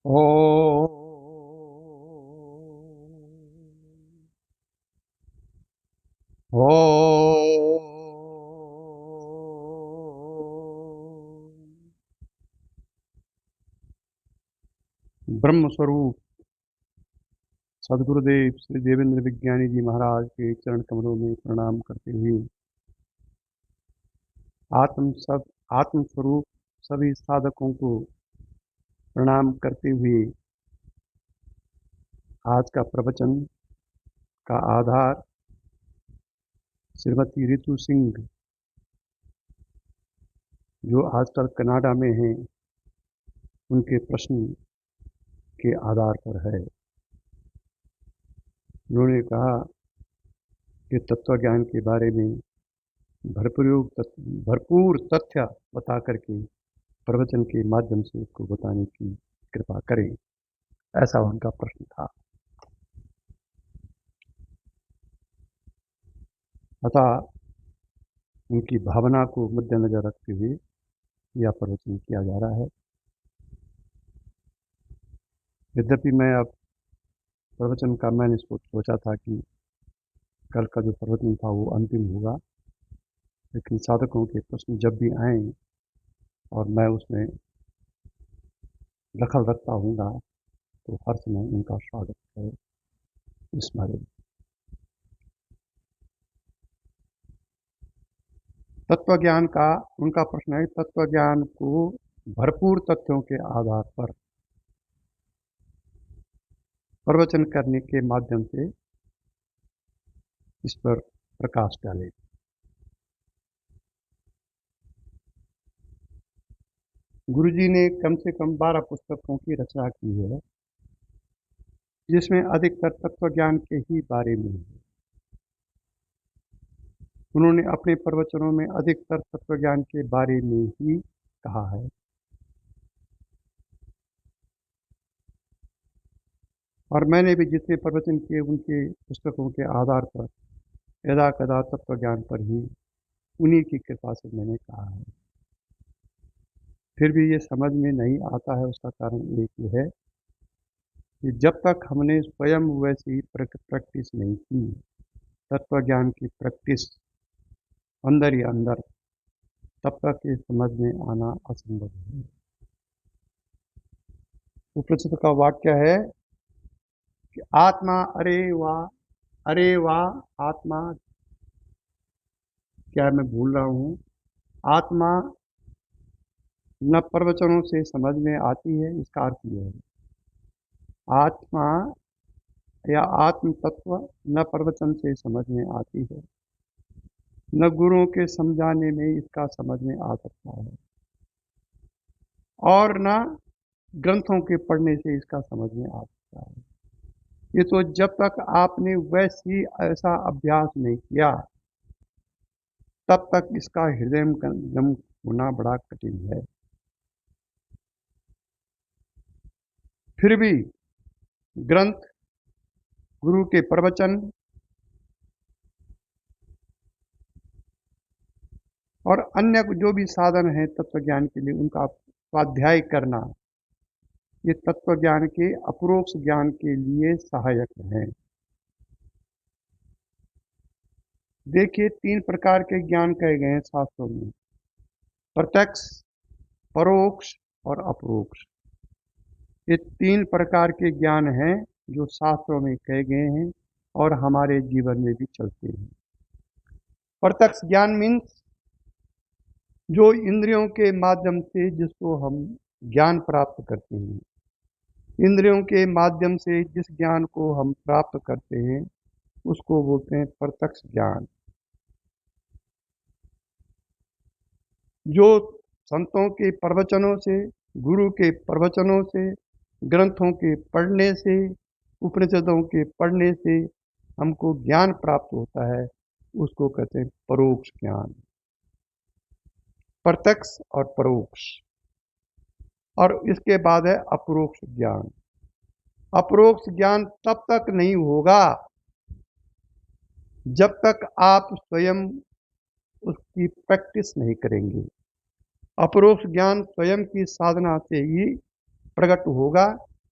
ओ ओ ब्रह्म स्वरूप सदगुरुदेव श्री देवेंद्र विज्ञानी जी महाराज के चरण कमलों में प्रणाम करते हुए आत्म स्वरूप सभी साधकों को प्रणाम करते हुए आज का प्रवचन का आधार श्रीमती रितु सिंह जो आजकल कनाडा में हैं उनके प्रश्न के आधार पर है। उन्होंने कहा कि तत्व ज्ञान के बारे में भरपूर तथ्य बता करके प्रवचन के माध्यम से उसको बताने की कृपा करें, ऐसा उनका प्रश्न था। अतः उनकी भावना को मद्देनजर रखते हुए यह प्रवचन किया जा रहा है। यद्यपि मैं अब प्रवचन का मैंने सोचा था कि कल का जो प्रवचन था वो अंतिम होगा, लेकिन साधकों के प्रश्न जब भी आए और मैं उसमें दखल रखता हूँगा तो हर समय उनका स्वागत है। इस बारे में तत्व ज्ञान का उनका प्रश्न है, तत्व ज्ञान को भरपूर तथ्यों के आधार पर प्रवचन करने के माध्यम से इस पर प्रकाश डाले। गुरुजी ने कम से कम 12 पुस्तकों की रचना की है, जिसमें अधिकतर तत्व ज्ञान के ही बारे में है। उन्होंने अपने प्रवचनों में अधिकतर तत्व ज्ञान के बारे में ही कहा है। और मैंने भी जितने प्रवचन किए उनके पुस्तकों के आधार पर यदा कदा तत्व ज्ञान पर ही उन्हीं की कृपा से मैंने कहा है। फिर भी ये समझ में नहीं आता है, उसका कारण एक ही है कि जब तक हमने स्वयं वैसी प्रैक्टिस नहीं की, तत्व ज्ञान की प्रैक्टिस अंदर ही अंदर, तब तक ये समझ में आना असंभव है। उपनिषद का वाक्य है कि आत्मा अरे वाह आत्मा, क्या मैं भूल रहा हूँ, आत्मा न प्रवचनों से समझ में आती है। इसका अर्थ यह है, आत्मा या आत्म तत्व न प्रवचन से समझ में आती है, न गुरुओं के समझाने में इसका समझ में आ सकता है, और न ग्रंथों के पढ़ने से इसका समझ में आ सकता है। ये तो जब तक आपने वैसी ऐसा अभ्यास नहीं किया तब तक इसका हृदयंगम होना बड़ा कठिन है। फिर भी ग्रंथ, गुरु के प्रवचन और अन्य जो भी साधन है तत्व ज्ञान के लिए, उनका स्वाध्याय करना, ये तत्व ज्ञान के अपरोक्ष ज्ञान के लिए सहायक है। देखिए, 3 प्रकार के ज्ञान कहे गए हैं शास्त्रों में, प्रत्यक्ष, परोक्ष और अपरोक्ष। ये 3 प्रकार के ज्ञान हैं जो शास्त्रों में कहे गए हैं और हमारे जीवन में भी चलते हैं। प्रत्यक्ष ज्ञान मीन्स जो इंद्रियों के माध्यम से जिसको हम ज्ञान प्राप्त करते हैं, इंद्रियों के माध्यम से जिस ज्ञान को हम प्राप्त करते हैं उसको बोलते हैं प्रत्यक्ष ज्ञान। जो संतों के प्रवचनों से, गुरु के प्रवचनों से, ग्रंथों के पढ़ने से, उपनिषदों के पढ़ने से हमको ज्ञान प्राप्त होता है, उसको कहते हैं परोक्ष ज्ञान। प्रत्यक्ष और परोक्ष। और इसके बाद है अपरोक्ष ज्ञान। अपरोक्ष ज्ञान तब तक नहीं होगा जब तक आप स्वयं उसकी प्रैक्टिस नहीं करेंगे। अपरोक्ष ज्ञान स्वयं की साधना से ही प्रकट होगा,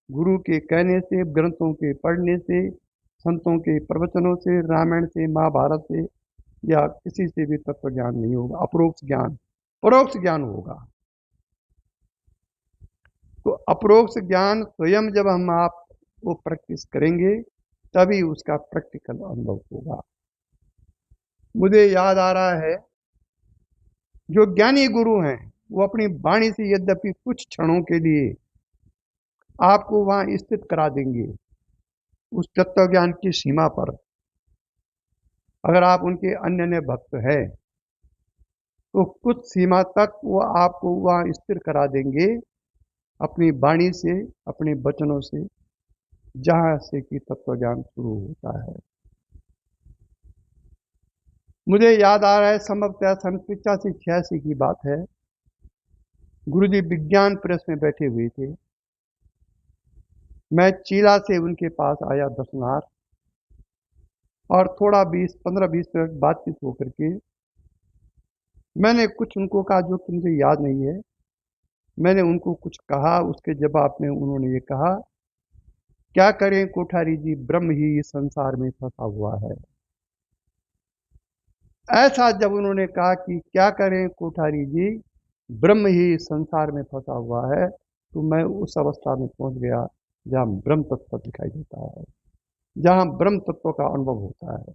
गुरु के कहने से, ग्रंथों के पढ़ने से, संतों के प्रवचनों से, रामायण से, महाभारत से या किसी से भी तत्व ज्ञान नहीं होगा। अपरोक्ष ज्ञान, परोक्ष ज्ञान होगा। तो अपरोक्ष ज्ञान स्वयं जब हम आप वो प्रैक्टिस करेंगे तभी उसका प्रैक्टिकल अनुभव होगा। मुझे याद आ रहा है, जो ज्ञानी गुरु हैं वो अपनी वाणी से यद्यपि कुछ क्षणों के लिए आपको वहां स्थित करा देंगे उस तत्व ज्ञान की सीमा पर। अगर आप उनके अन्य भक्त हैं तो कुछ सीमा तक वो आपको वहां स्थिर करा देंगे अपनी वाणी से, अपने वचनों से, जहां से कि तत्व ज्ञान शुरू होता है। मुझे याद आ रहा है, संभवतः सन 85-86 की बात है। गुरुजी विज्ञान प्रेस में बैठे हुए थे। मैं चीला से उनके पास आया दर्शनार्थ, और थोड़ा 15-20 मिनट बातचीत होकर के मैंने कुछ उनको कहा जो कि मुझे याद नहीं है। मैंने उनको कुछ कहा, उसके जवाब में उन्होंने ये कहा, क्या करें कोठारी जी, ब्रह्म ही इस संसार में फंसा हुआ है। ऐसा जब उन्होंने कहा कि क्या करें कोठारी जी, ब्रह्म ही इस संसार में फंसा हुआ है, तो मैं उस अवस्था में पहुंच गया जहां ब्रह्म तत्व दिखाई देता है, जहां ब्रह्म तत्व का अनुभव होता है।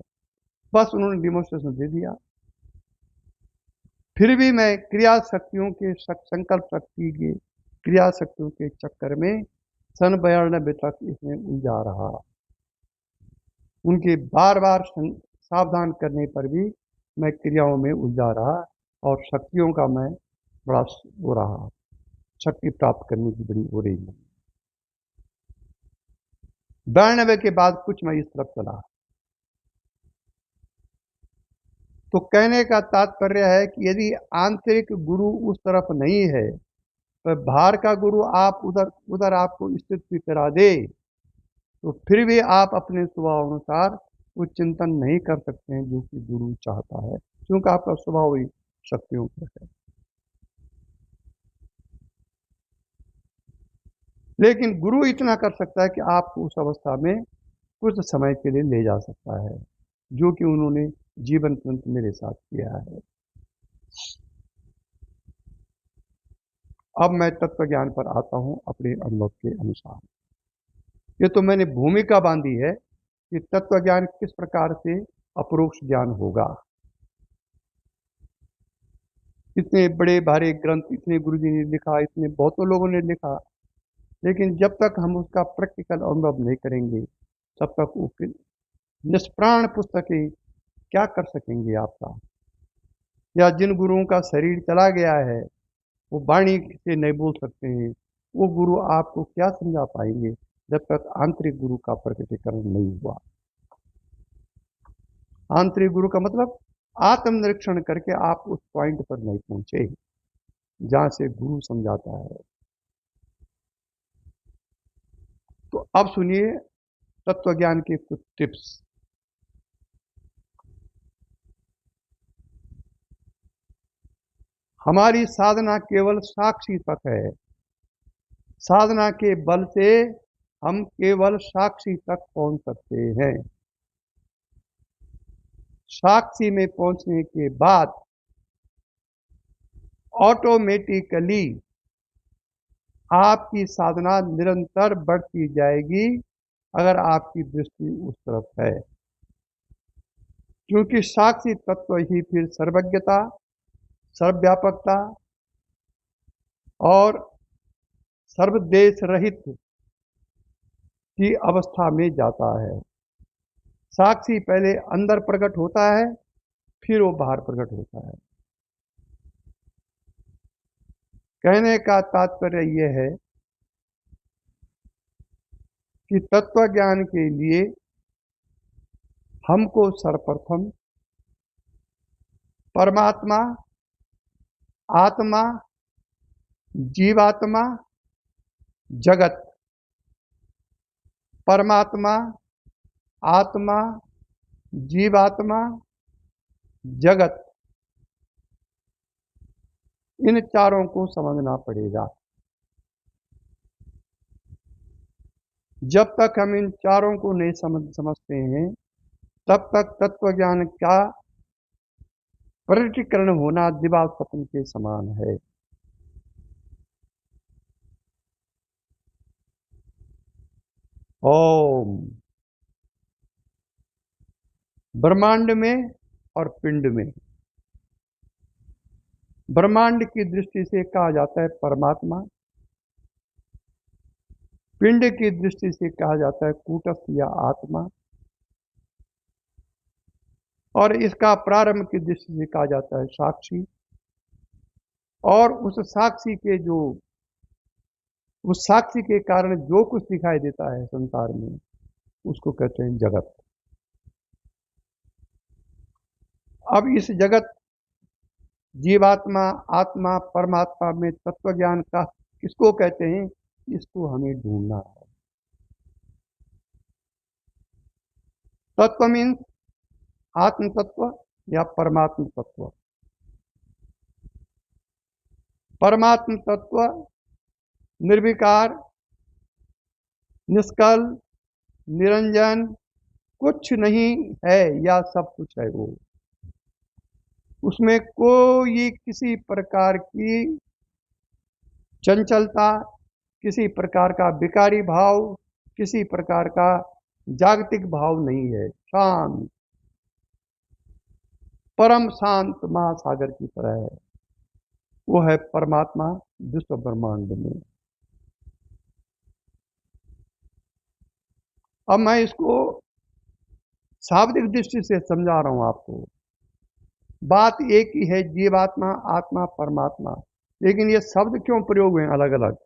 बस उन्होंने डिमोस्ट्रेशन दे दिया। फिर भी मैं क्रिया शक्तियों के संकल्प शक्ति के क्रिया शक्तियों के चक्कर में सन 92 तक इसमें उलझा रहा। उनके बार बार सावधान करने पर भी मैं क्रियाओं में उलझा रहा और शक्तियों का मैं बड़ा हो रहा, शक्ति प्राप्त करने की बड़ी हो रही है। 92 के बाद कुछ मैं इस तरफ चला। तो कहने का तात्पर्य है कि यदि आंतरिक गुरु उस तरफ नहीं है तो बाहर का गुरु आप उधर उधर आपको स्थित भी करा दे तो फिर भी आप अपने स्वभाव अनुसार वो चिंतन नहीं कर सकते हैं जो कि गुरु चाहता है, क्योंकि आपका स्वभाव ही शक्तियों पर है। लेकिन गुरु इतना कर सकता है कि आपको उस अवस्था में कुछ समय के लिए ले जा सकता है, जो कि उन्होंने जीवन पर्यंत मेरे साथ किया है। अब मैं तत्व ज्ञान पर आता हूं अपने अनुभव के अनुसार। ये तो मैंने भूमिका बांधी है कि तत्व ज्ञान किस प्रकार से अपरोक्ष ज्ञान होगा। इतने बड़े भारी ग्रंथ इतने गुरुजी ने लिखा, इतने बहुतों लोगों ने लिखा, लेकिन जब तक हम उसका प्रैक्टिकल अनुभव नहीं करेंगे तब तक वो निष्प्राण पुस्तकें क्या कर सकेंगे आपका। या जिन गुरुओं का शरीर चला गया है वो वाणी से नहीं बोल सकते हैं, वो गुरु आपको क्या समझा पाएंगे जब तक आंतरिक गुरु का प्रकटीकरण नहीं हुआ। आंतरिक गुरु का मतलब आत्मनिरीक्षण करके आप उस पॉइंट पर नहीं पहुंचे जहां से गुरु समझाता है। तो अब सुनिए तत्व ज्ञान के कुछ टिप्स। हमारी साधना केवल साक्षी तक है। साधना के बल से हम केवल साक्षी तक पहुंच सकते हैं। साक्षी में पहुंचने के बाद ऑटोमेटिकली आपकी साधना निरंतर बढ़ती जाएगी अगर आपकी दृष्टि उस तरफ है, क्योंकि साक्षी तत्व ही फिर सर्वज्ञता, सर्वव्यापकता और सर्वदेश रहित की अवस्था में जाता है। साक्षी पहले अंदर प्रकट होता है, फिर वो बाहर प्रकट होता है। कहने का तात्पर्य यह है कि तत्व ज्ञान के लिए हमको सर्वप्रथम परमात्मा, आत्मा, जीवात्मा, जगत, परमात्मा, आत्मा, जीवात्मा, जगत, इन चारों को समझना पड़ेगा। जब तक हम इन चारों को नहीं समझते हैं, तब तक तत्व ज्ञान का प्रकटीकरण होना दिवा स्वप्न के समान है। ओम। ब्रह्मांड में और पिंड में। ब्रह्मांड की दृष्टि से कहा जाता है परमात्मा, पिंड की दृष्टि से कहा जाता है कूटस्थ या आत्मा, और इसका प्रारंभ की दृष्टि से कहा जाता है साक्षी। और उस साक्षी के कारण जो कुछ दिखाई देता है संसार में, उसको कहते हैं जगत। अब इस जगत, जीवात्मा, आत्मा, परमात्मा में तत्व ज्ञान का किसको कहते हैं, इसको हमें ढूंढना है। तत्व मीन्स आत्म तत्व या परमात्म तत्व। परमात्म तत्व निर्विकार, निष्कल, निरंजन, कुछ नहीं है या सब कुछ है वो। उसमें कोई किसी प्रकार की चंचलता, किसी प्रकार का विकारी भाव, किसी प्रकार का जागतिक भाव नहीं है। शांत, परम शांत महासागर की तरह है। वो है परमात्मा विश्व ब्रह्मांड में। अब मैं इसको शाब्दिक दृष्टि से समझा रहा हूं आपको। बात एक ही है, जीवात्मा, आत्मा, परमात्मा, लेकिन ये शब्द क्यों प्रयोग हैं अलग अलग?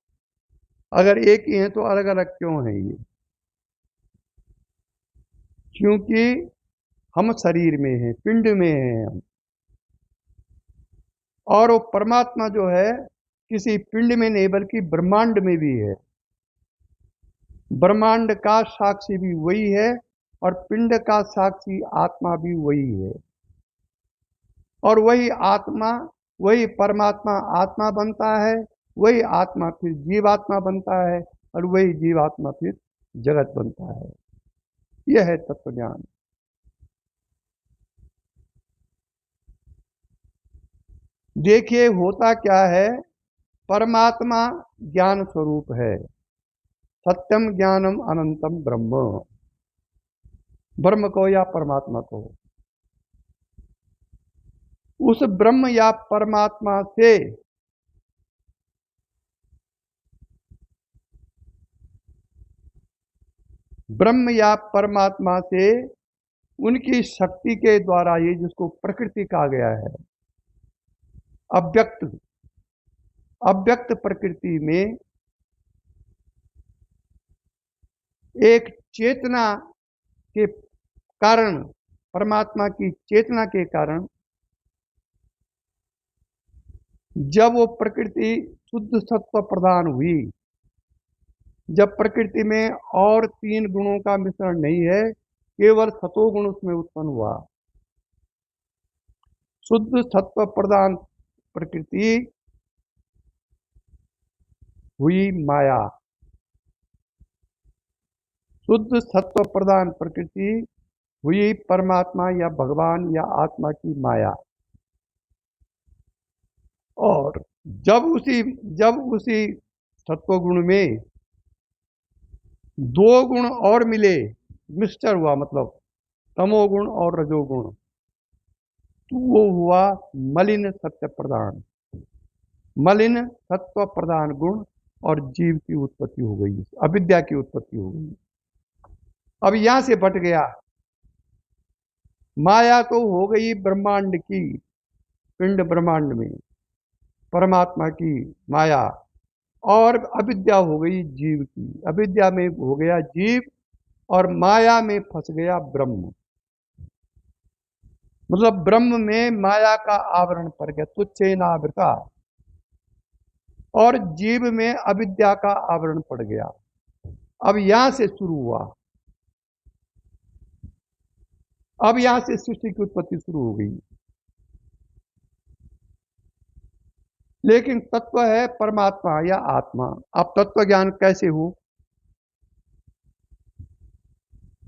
अगर एक ही है तो अलग अलग क्यों है ये? क्योंकि हम शरीर में हैं, पिंड में हैं हम, और वो परमात्मा जो है किसी पिंड में नहीं बल्कि ब्रह्मांड में भी है। ब्रह्मांड का साक्षी भी वही है और पिंड का साक्षी आत्मा भी वही है। और वही आत्मा, वही परमात्मा आत्मा बनता है, वही आत्मा फिर जीवात्मा बनता है, और वही जीवात्मा फिर जगत बनता है। यह है तत्व ज्ञान। देखिए होता क्या है, परमात्मा ज्ञान स्वरूप है। सत्यम ज्ञानम अनंतम ब्रह्म। ब्रह्म को या परमात्मा को, उस ब्रह्म या परमात्मा से ब्रह्म या परमात्मा से उनकी शक्ति के द्वारा, ये जिसको प्रकृति कहा गया है, अव्यक्त अव्यक्त प्रकृति में एक चेतना के कारण, परमात्मा की चेतना के कारण, जब वो प्रकृति शुद्ध सत्व प्रदान हुई, जब प्रकृति में और तीन गुणों का मिश्रण नहीं है, केवल सतोगुण उसमें उत्पन्न हुआ, शुद्ध सत्व प्रदान प्रकृति हुई माया। शुद्ध सत्व प्रदान प्रकृति हुई परमात्मा या भगवान या आत्मा की माया। और जब उसी सत्व गुण में दो गुण और मिले, मिक्सचर हुआ, मतलब तमोगुण और रजोगुण, तो वो हुआ मलिन सत्य प्रदान, मलिन सत्व प्रदान गुण, और जीव की उत्पत्ति हो गई, अविद्या की उत्पत्ति हो गई। अब यहां से बट गया। माया तो हो गई ब्रह्मांड की, पिंड ब्रह्मांड में परमात्मा की माया, और अविद्या हो गई जीव की, अविद्या में हो गया जीव, और माया में फंस गया ब्रह्म। मतलब ब्रह्म में माया का आवरण पड़ गया, तुच्छेनावृता, और जीव में अविद्या का आवरण पड़ गया। अब यहां से शुरू हुआ, अब यहां से सृष्टि की उत्पत्ति शुरू हो गई। लेकिन तत्व है परमात्मा या आत्मा। अब तत्व ज्ञान कैसे हो?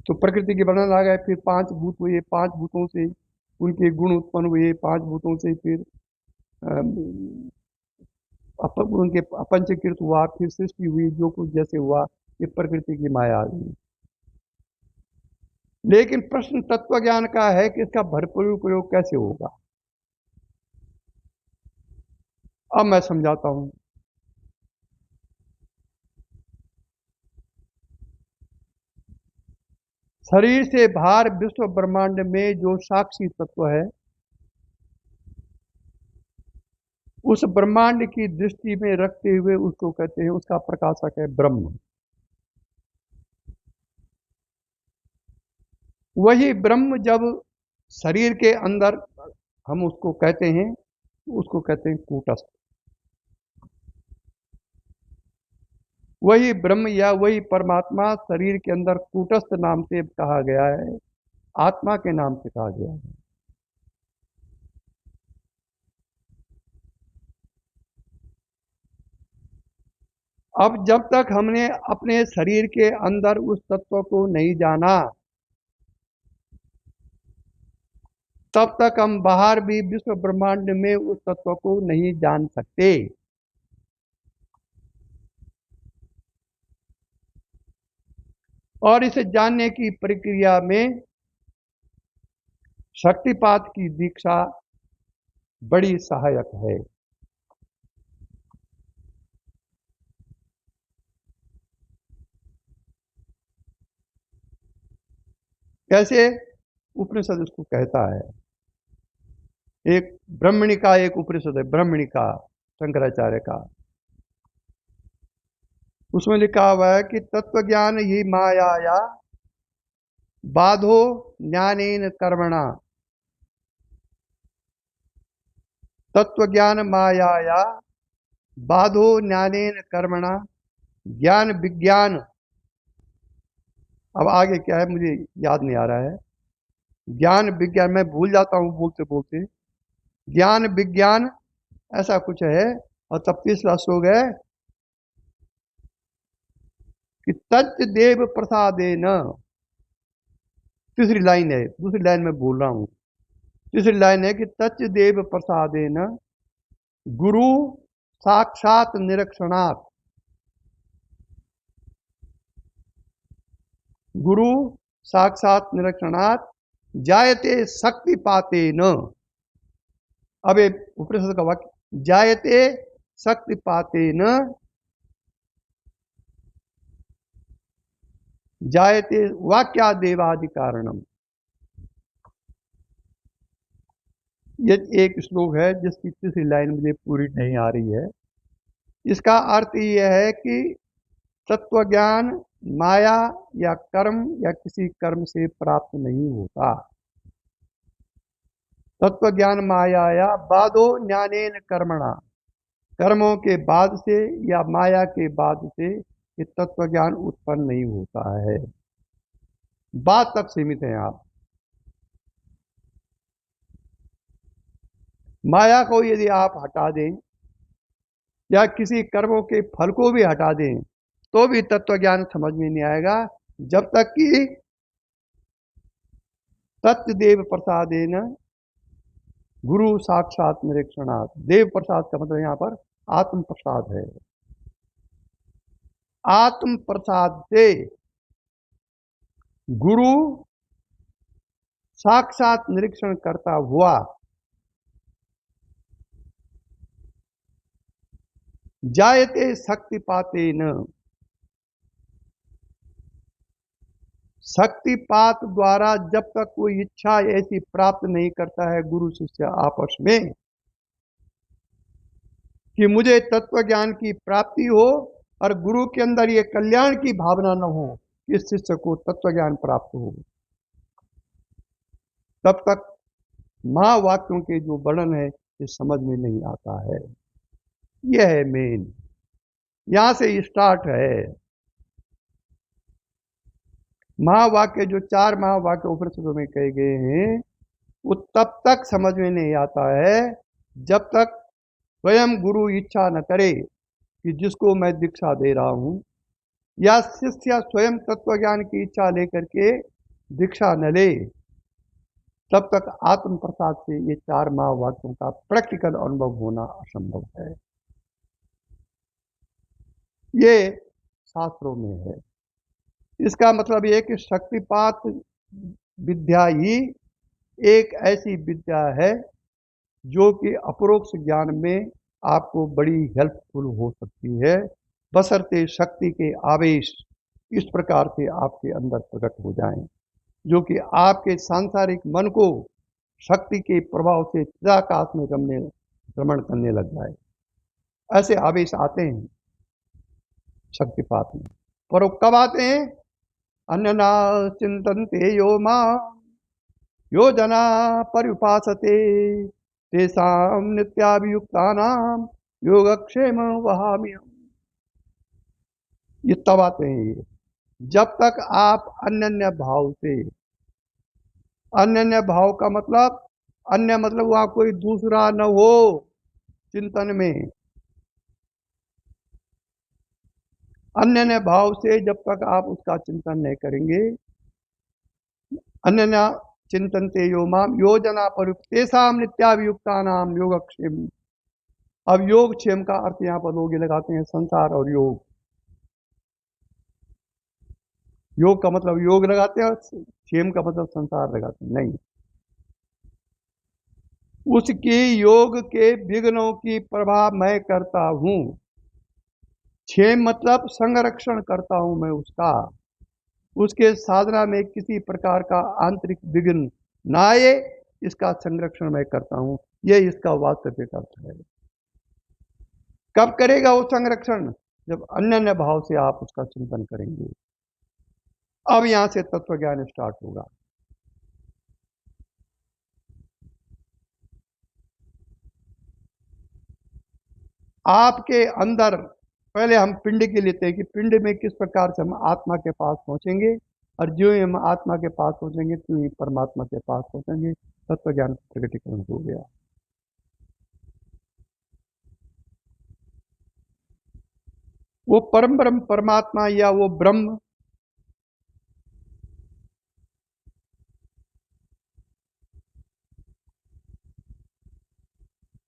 तो प्रकृति के वर्णन आ गए, फिर 5 भूत हुए, 5 भूतों से उनके गुण उत्पन्न हुए, 5 भूतों से फिर उनके अपंचीकृत हुआ, फिर सृष्टि हुई, जो कुछ जैसे हुआ, ये प्रकृति की माया आ गई। लेकिन प्रश्न तत्व ज्ञान का है कि इसका भरपूर प्रयोग कैसे होगा। अब मैं समझाता हूं। शरीर से बाहर विश्व ब्रह्मांड में जो साक्षी तत्व है, उस ब्रह्मांड की दृष्टि में रखते हुए उसको कहते हैं, उसका प्रकाशक है ब्रह्म। वही ब्रह्म जब शरीर के अंदर हम उसको कहते हैं, उसको कहते हैं कूटस्थ। वही ब्रह्म या वही परमात्मा शरीर के अंदर कूटस्थ नाम से कहा गया है, आत्मा के नाम से कहा गया है। अब जब तक हमने अपने शरीर के अंदर उस तत्व को नहीं जाना, तब तक हम बाहर भी विश्व ब्रह्मांड में उस तत्व को नहीं जान सकते। और इसे जानने की प्रक्रिया में शक्तिपात की दीक्षा बड़ी सहायक है। कैसे उपनिषद इसको कहता है। एक ब्रह्मणिका, एक उपनिषद है ब्रह्मणिका शंकराचार्य का, उसमें लिखा हुआ है कि तत्व ज्ञान ही माया बाधो ज्ञानेन कर्मणा। तत्व ज्ञान माया बाधो ज्ञानेन कर्मणा ज्ञान विज्ञान। अब आगे क्या है मुझे याद नहीं आ रहा है। ज्ञान विज्ञान, मैं भूल जाता हूँ बोलते बोलते। ज्ञान विज्ञान ऐसा कुछ है। और तब तीसरा श्लोक है कि तत् देव प्रसादेन। तीसरी लाइन है, दूसरी लाइन में बोल रहा हूं। तीसरी लाइन है कि तत् देव प्रसादेन गुरु साक्षात निरीक्षणात्। गुरु साक्षात निरीक्षणात् जायते शक्तिपातेन। अब ये उपनिषद का वाक्य, जायते शक्तिपातेन, जायते वाक्यादेवादि कारणम। ये एक श्लोक है जिसकी तीसरी लाइन मुझे पूरी नहीं आ रही है। इसका अर्थ यह है कि तत्व ज्ञान माया या कर्म या किसी कर्म से प्राप्त नहीं होता। तत्व ज्ञान माया या बाधो ज्ञानेन कर्मणा, कर्मों के बाद से या माया के बाद से ये तत्व ज्ञान उत्पन्न नहीं होता है। बात तक सीमित है आप। माया को यदि आप हटा दें या किसी कर्मों के फल को भी हटा दें तो भी तत्व ज्ञान समझ में नहीं आएगा, जब तक कि तत्देव प्रसादेन गुरु साक्षात निरीक्षणात्। देव प्रसाद का मतलब यहां पर आत्म प्रसाद है। आत्म प्रसाद से गुरु साक्षात निरीक्षण करता हुआ जायते शक्तिपातेन, शक्तिपात द्वारा जब तक कोई इच्छा ऐसी प्राप्त नहीं करता है गुरु शिष्य आपस में कि मुझे तत्व ज्ञान की प्राप्ति हो और गुरु के अंदर ये कल्याण की भावना न हो कि इस शिष्य को तत्व ज्ञान प्राप्त हो, तब तक महावाक्यों के जो वर्णन है ये समझ में नहीं आता है। यह है मेन, यहां से स्टार्ट है। महावाक्य जो 4 महावाक्य उपनिषदों में कहे गए हैं वो तब तक समझ में नहीं आता है जब तक स्वयं गुरु इच्छा न करे कि जिसको मैं दीक्षा दे रहा हूं, या शिष्य स्वयं तत्व ज्ञान की इच्छा लेकर के दीक्षा न ले, तब तक आत्म प्रसाद से ये चार महावाक्यों का प्रैक्टिकल अनुभव होना असंभव है। ये शास्त्रों में है। इसका मतलब ये कि शक्तिपात विद्या ही एक ऐसी विद्या है जो कि अपरोक्ष ज्ञान में आपको बड़ी हेल्पफुल हो सकती है, बशर्ते शक्ति के आवेश इस प्रकार से आपके अंदर प्रकट हो जाएं, जो कि आपके सांसारिक मन को शक्ति के प्रभाव से चिदाकाश में रमण करने लग जाए। ऐसे आवेश आते हैं शक्तिपात में, पर वो कब आते हैं? अन्यना चिंतन्ते यो मां यो जना पर्युपासते तेषां नित्याभियुक्तानां योगक्षेम वहाम्यहम्। ये तब आते हैं ये, जब तक आप अन्य भाव से, अन्य भाव का मतलब, अन्य मतलब वहां कोई दूसरा न हो चिंतन में, अन्य भाव से जब तक आप उसका चिंतन नहीं करेंगे, अन्य चिंतनते यो माम योजना पर तेषाम नित्याभियुक्तानाम योगक्षेम। अब योगक्षेम का अर्थ यहाँ पर लोग ये लगाते हैं संसार और योग। योग का मतलब योग लगाते हैं और क्षेम का मतलब संसार लगाते हैं, नहीं। उसके योग के विघ्नों की प्रभाव मैं करता हूं। क्षेम मतलब संरक्षण करता हूं मैं उसका, उसके साधना में किसी प्रकार का आंतरिक विघ्न ना आए, इसका संरक्षण मैं करता हूं। यह इसका वास्तविक अर्थ है। कब करेगा वो संरक्षण? जब अन्य भाव से आप उसका चिंतन करेंगे। अब यहां से तत्व ज्ञान स्टार्ट होगा। आपके अंदर पहले हम पिंड के लेते हैं कि पिंड में किस प्रकार से हम आत्मा के पास पहुंचेंगे, और जो ही हम आत्मा के पास पहुंचेंगे तो ही परमात्मा के पास पहुंचेंगे। तत्व ज्ञान प्रकटीकरण हो गया। वो परम ब्रह्म परमात्मा या वो ब्रह्म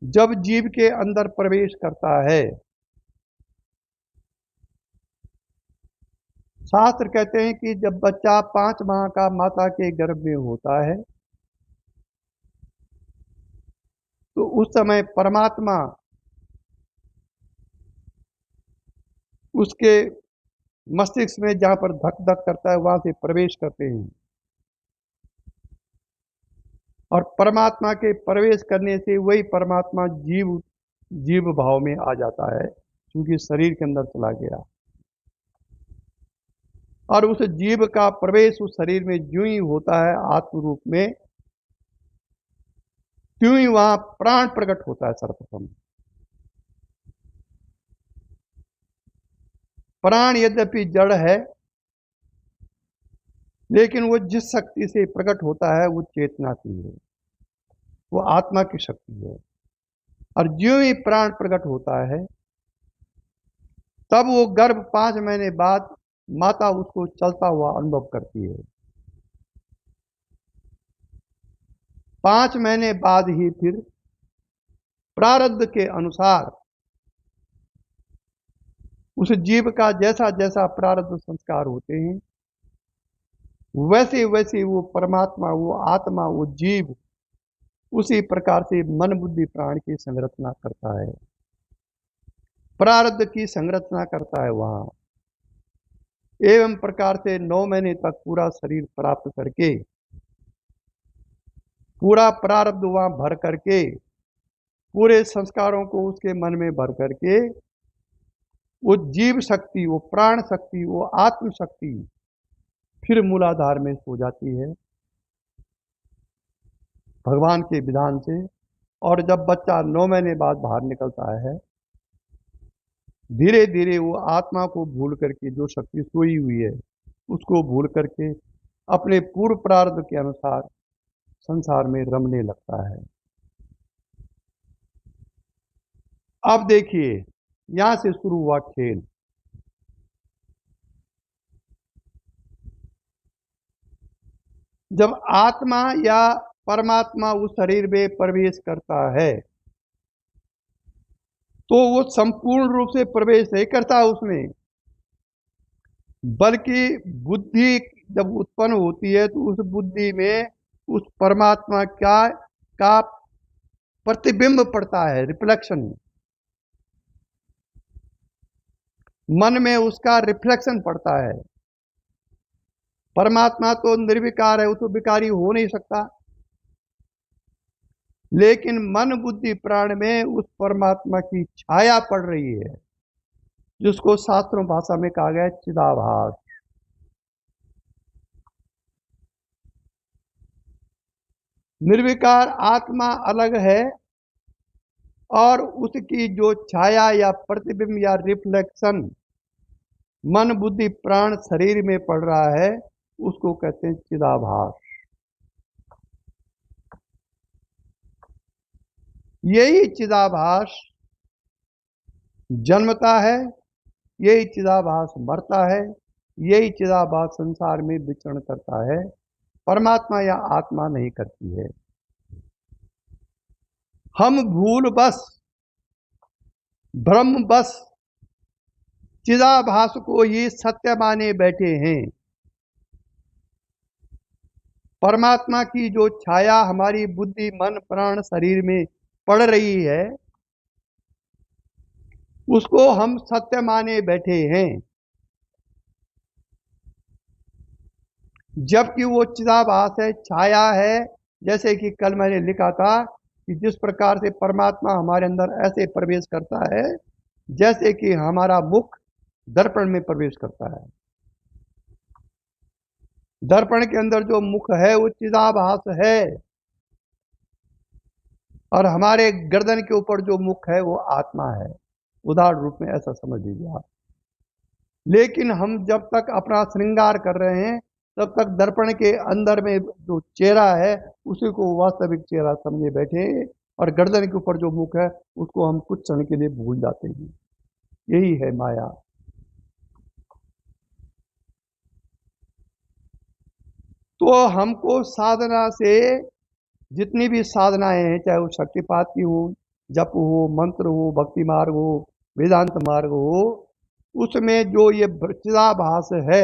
जब जीव के अंदर प्रवेश करता है, शास्त्र कहते हैं कि जब बच्चा 5 माह का माता के गर्भ में होता है तो उस समय परमात्मा उसके मस्तिष्क में जहां पर धक धक करता है वहां से प्रवेश करते हैं, और परमात्मा के प्रवेश करने से वही परमात्मा जीव जीव भाव में आ जाता है, क्योंकि शरीर के अंदर चला गया। और उस जीव का प्रवेश उस शरीर में ज्यों ही होता है आत्म रूप में, त्यों ही वहां प्राण प्रकट होता है। सर्वप्रथम प्राण यद्यपि जड़ है, लेकिन वो जिस शक्ति से प्रकट होता है वो चेतना की है, वो आत्मा की शक्ति है। और ज्यों ही प्राण प्रकट होता है तब वो गर्भ 5 महीने बाद माता उसको चलता हुआ अनुभव करती है। 5 महीने बाद ही फिर प्रारब्ध के अनुसार उस जीव का जैसा जैसा प्रारब्ध संस्कार होते हैं वैसे वैसे वो परमात्मा, वो आत्मा, वो जीव उसी प्रकार से मन बुद्धि प्राण की संरचना करता है, प्रारब्ध की संरचना करता है वहां। एवं प्रकार से 9 महीने तक पूरा शरीर प्राप्त करके, पूरा प्रारब्ध वहां भर करके, पूरे संस्कारों को उसके मन में भर करके वो जीव शक्ति, वो प्राण शक्ति, वो आत्म शक्ति फिर मूलाधार में सो जाती है भगवान के विधान से। और जब बच्चा 9 महीने बाद बाहर निकलता है, धीरे धीरे वो आत्मा को भूल करके, जो शक्ति सोई हुई है उसको भूल करके अपने पूर्व प्रारब्ध के अनुसार संसार में रमने लगता है। अब देखिए यहां से शुरू हुआ खेल। जब आत्मा या परमात्मा उस शरीर में प्रवेश करता है तो वो संपूर्ण रूप से प्रवेश नहीं करता उसमें, बल्कि बुद्धि जब उत्पन्न होती है तो उस बुद्धि में उस परमात्मा का प्रतिबिंब पड़ता है, रिफ्लेक्शन। मन में उसका रिफ्लेक्शन पड़ता है। परमात्मा तो निर्विकार है, वो तो विकारी हो नहीं सकता, लेकिन मन बुद्धि प्राण में उस परमात्मा की छाया पड़ रही है, जिसको शास्त्रों भाषा में कहा गया है चिदाभास। निर्विकार आत्मा अलग है और उसकी जो छाया या प्रतिबिंब या रिफ्लेक्शन मन बुद्धि प्राण शरीर में पड़ रहा है, उसको कहते हैं चिदाभास। यही चिदाभास जन्मता है, यही चिदाभास मरता है, यही चिदाभास संसार में विचरण करता है, परमात्मा या आत्मा नहीं करती है। हम भूल बस ब्रह्म बस चिदाभास को ही सत्य माने बैठे हैं। परमात्मा की जो छाया हमारी बुद्धि मन प्राण शरीर में पड़ रही है, उसको हम सत्य माने बैठे हैं, जबकि वो चिदाभास है, छाया है। जैसे कि कल मैंने लिखा था कि जिस प्रकार से परमात्मा हमारे अंदर ऐसे प्रवेश करता है जैसे कि हमारा मुख दर्पण में प्रवेश करता है। दर्पण के अंदर जो मुख है वो चिदाभास है, और हमारे गर्दन के ऊपर जो मुख है वो आत्मा है। उदाहरण रूप में ऐसा समझ लीजिए आप। लेकिन हम जब तक अपना श्रृंगार कर रहे हैं तब तक दर्पण के अंदर में जो चेहरा है उसी को वास्तविक चेहरा समझे बैठे हैं, और गर्दन के ऊपर जो मुख है उसको हम कुछ क्षण के लिए भूल जाते हैं। यही है माया। तो हमको साधना से, जितनी भी साधनाएं हैं, चाहे वो शक्तिपात की हो, जप हो, मंत्र हो, भक्ति मार्ग हो, वेदांत मार्ग हो, उसमें जो ये चिदाभास है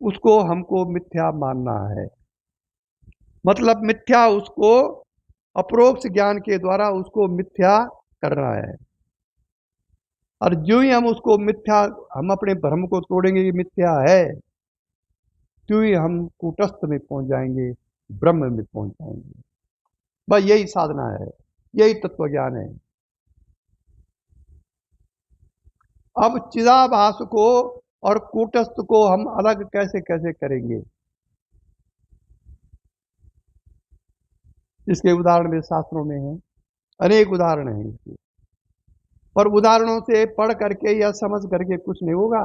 उसको हमको मिथ्या मानना है। मतलब मिथ्या, उसको अपरोक्ष ज्ञान के द्वारा उसको मिथ्या करना है। और जो ही हम उसको मिथ्या, हम अपने भ्रम को तोड़ेंगे कि मिथ्या है, तो ही हम कूटस्थ में पहुंच जाएंगे, ब्रह्म में पहुंच जाएंगे। बस यही साधना है, यही तत्व ज्ञान है। अब चिदाभास को और कूटस्थ को हम अलग कैसे कैसे करेंगे, इसके उदाहरण भी शास्त्रों में हैं, अनेक उदाहरण हैं इसके। पर उदाहरणों से पढ़ करके या समझ करके कुछ नहीं होगा।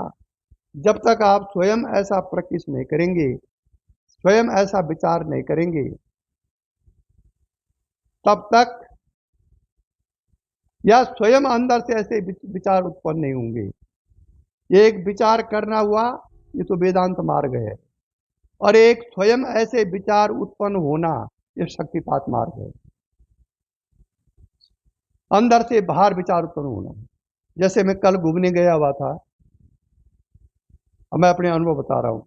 जब तक आप स्वयं ऐसा प्रैक्टिस नहीं करेंगे, स्वयं ऐसा विचार नहीं करेंगे, तब तक, या स्वयं अंदर से ऐसे विचार उत्पन्न नहीं होंगे। एक विचार करना हुआ, ये तो वेदांत मार्ग है, और एक स्वयं ऐसे विचार उत्पन्न होना, ये शक्तिपात मार्ग है। अंदर से बाहर विचार उत्पन्न होना। जैसे मैं कल घूमने गया हुआ था, अब मैं अपने अनुभव बता रहा हूं।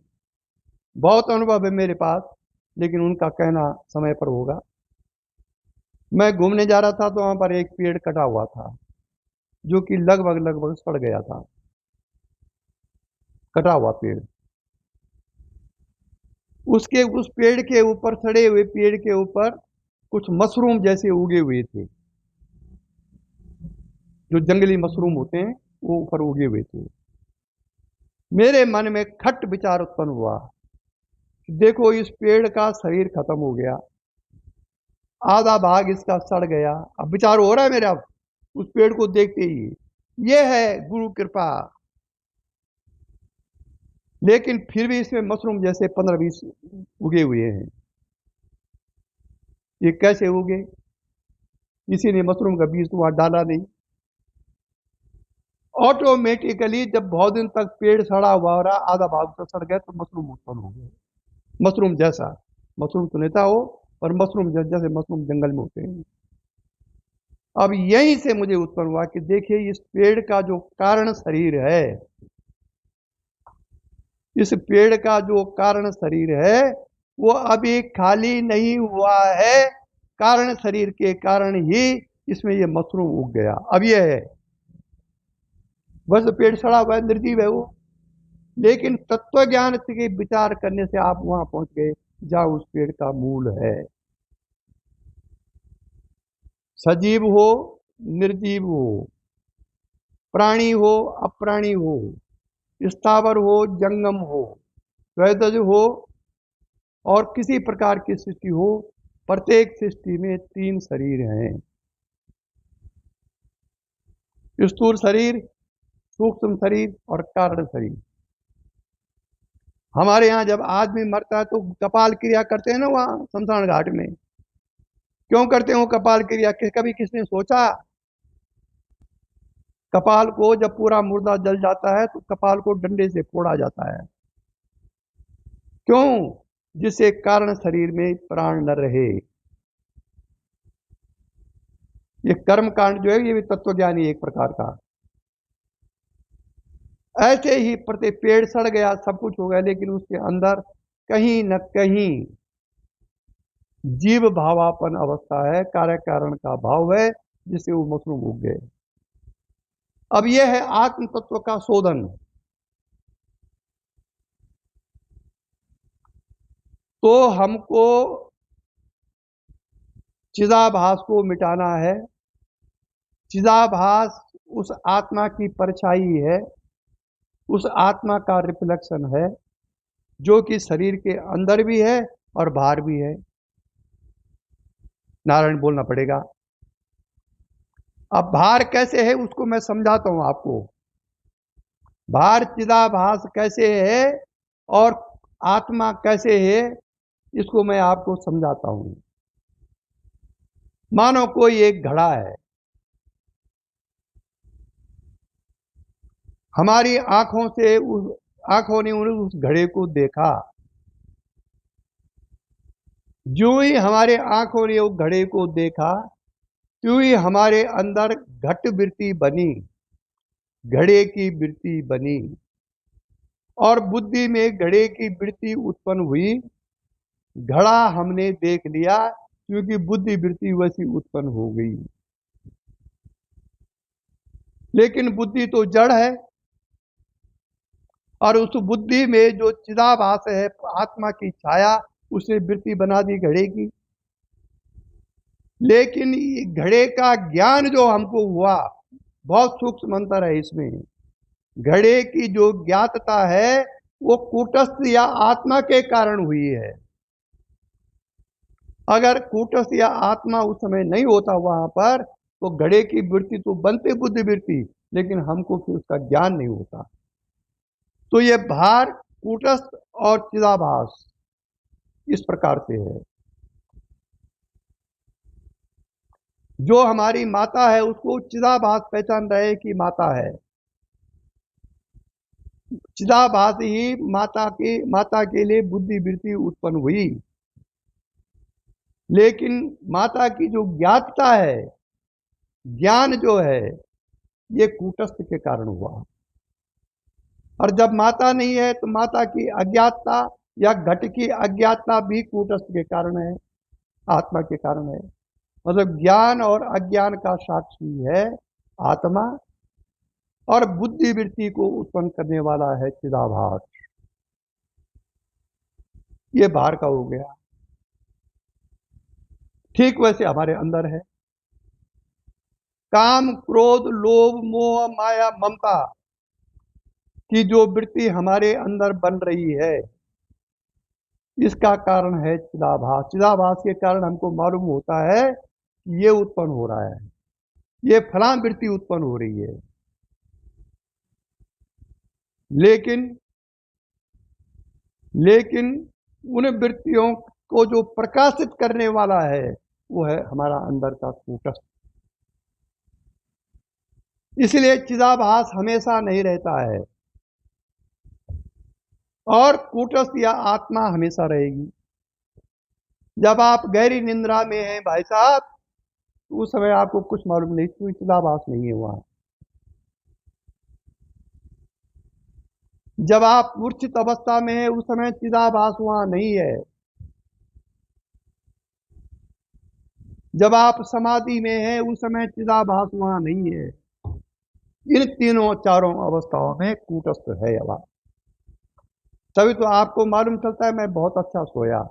बहुत अनुभव है मेरे पास, लेकिन उनका कहना समय पर होगा। मैं घूमने जा रहा था तो वहां पर एक पेड़ कटा हुआ था, जो कि लगभग लगभग सड़ गया था। कटा हुआ पेड़, उसके उस पेड़ के ऊपर, सड़े हुए पेड़ के ऊपर कुछ मशरूम जैसे उगे हुए थे। जो जंगली मशरूम होते हैं वो ऊपर उगे हुए थे। मेरे मन में खट विचार उत्पन्न हुआ, देखो इस पेड़ का शरीर खत्म हो गया, आधा भाग इसका सड़ गया। अब विचार हो रहा है मेरा उस पेड़ को देखते ही, ये है गुरु कृपा। लेकिन फिर भी इसमें मशरूम जैसे 15-20 उगे हुए हैं। ये कैसे उगे? किसी ने मशरूम का बीज तो वहां डाला नहीं। ऑटोमेटिकली जब बहुत दिन तक पेड़ सड़ा हुआ रहा, आधा भाग तो सड़ गया, तो मशरूम उत्पन्न हो गए। मशरूम जैसा, मशरूम तो नेता हो, पर मशरूम जैसे मशरूम जंगल में होते हैं। अब यहीं से मुझे उत्पन्न हुआ कि देखिए इस पेड़ का जो कारण शरीर है, इस पेड़ का जो कारण शरीर है वो अभी खाली नहीं हुआ है, कारण शरीर के कारण ही इसमें ये मशरूम उग गया। अब ये है, बस पेड़ सड़ा हुआ है, निर्जीव है वो, लेकिन तत्व ज्ञान के विचार करने से आप वहां पहुंच गए जहां उस पेड़ का मूल है। सजीव हो, निर्जीव हो, प्राणी हो, अप्राणी हो, स्थावर हो, जंगम हो, वैदज हो, और किसी प्रकार की सृष्टि हो, प्रत्येक सृष्टि में तीन शरीर हैं। स्थूल शरीर, सूक्ष्म शरीर और कारण शरीर। हमारे यहाँ जब आदमी मरता है तो कपाल क्रिया करते हैं ना, वहां शमशान घाट में। क्यों करते हैं वो कपाल क्रिया? कभी किसने सोचा? कपाल को जब पूरा मुर्दा जल जाता है तो कपाल को डंडे से फोड़ा जाता है। क्यों? जिससे कारण शरीर में प्राण न रहे। ये कर्म कांड जो है ये भी तत्वज्ञानी एक प्रकार का। ऐसे ही प्रति पेड़ सड़ गया, सब कुछ हो गया, लेकिन उसके अंदर कहीं न कहीं जीव भावापन अवस्था है, कार्य कारण का भाव है, जिससे वो मशरूम उग गए। अब यह है आत्म तत्व का शोधन। तो हमको चिदाभास को मिटाना है। चिदाभास उस आत्मा की परछाई है, उस आत्मा का रिफ्लेक्शन है, जो कि शरीर के अंदर भी है और बाहर भी है। नारायण बोलना पड़ेगा। अब बाहर कैसे है उसको मैं समझाता हूं आपको। बाहर चिदाभास कैसे है और आत्मा कैसे है, इसको मैं आपको समझाता हूं। मानो कोई एक घड़ा है, हमारी आंखों से उस आंखों ने उस घड़े को देखा। जो ही हमारे आंखों ने उस घड़े को देखा, त्यों ही हमारे अंदर घट वृत्ति बनी, घड़े की वृत्ति बनी, और बुद्धि में घड़े की वृत्ति उत्पन्न हुई। घड़ा हमने देख लिया क्योंकि बुद्धि वृत्ति वैसी उत्पन्न हो गई। लेकिन बुद्धि तो जड़ है, और उस बुद्धि में जो चिदाभास है, आत्मा की छाया, उसे वृत्ति बना दी घड़े की। लेकिन घड़े का ज्ञान जो हमको हुआ, बहुत सूक्ष्म अंतर है इसमें। घड़े की जो ज्ञातता है वो कूटस्थ या आत्मा के कारण हुई है। अगर कूटस्थ या आत्मा उस समय नहीं होता वहां पर, तो घड़े की वृत्ति तो बनती बुद्धि वृत्ति, लेकिन हमको फिर उसका ज्ञान नहीं होता। तो ये भार कूटस्थ और चिदाभास इस प्रकार से है। जो हमारी माता है उसको चिदाभास पहचान रहे कि माता है। चिदाभास ही माता के लिए बुद्धि वृत्ति उत्पन्न हुई। लेकिन माता की जो ज्ञातता है, ज्ञान जो है, ये कूटस्थ के कारण हुआ। और जब माता नहीं है तो माता की अज्ञातता या घट की अज्ञातता भी कूटस्थ के कारण है, आत्मा के कारण है। मतलब ज्ञान और अज्ञान का साक्षी है आत्मा, और बुद्धि वृत्ति को उत्पन्न करने वाला है चिदाभास। ये बाहर का हो गया। ठीक वैसे हमारे अंदर है काम, क्रोध, लोभ, मोह, माया, ममता की जो वृत्ति हमारे अंदर बन रही है, इसका कारण है चिदाभास। चिदाभास के कारण हमको मालूम होता है कि ये उत्पन्न हो रहा है, ये फलां वृत्ति उत्पन्न हो रही है। लेकिन लेकिन उन वृत्तियों को जो प्रकाशित करने वाला है वो है हमारा अंदर का कूटस्थ। इसलिए चिदाभास हमेशा नहीं रहता है। और कूटस्थ या आत्मा हमेशा रहेगी। जब आप गहरी निंद्रा में हैं भाई साहब, तो उस समय आपको कुछ मालूम नहीं, कोई चिदाभास नहीं है वहां। जब आप मूर्छित अवस्था में हैं, उस समय चिदाभास वहां नहीं है। जब आप समाधि में हैं, उस समय चिदाभास वहां नहीं है। इन तीनों चारों अवस्थाओं में कूटस्थ है अभाव। तभी तो आपको मालूम चलता है मैं बहुत अच्छा सोया।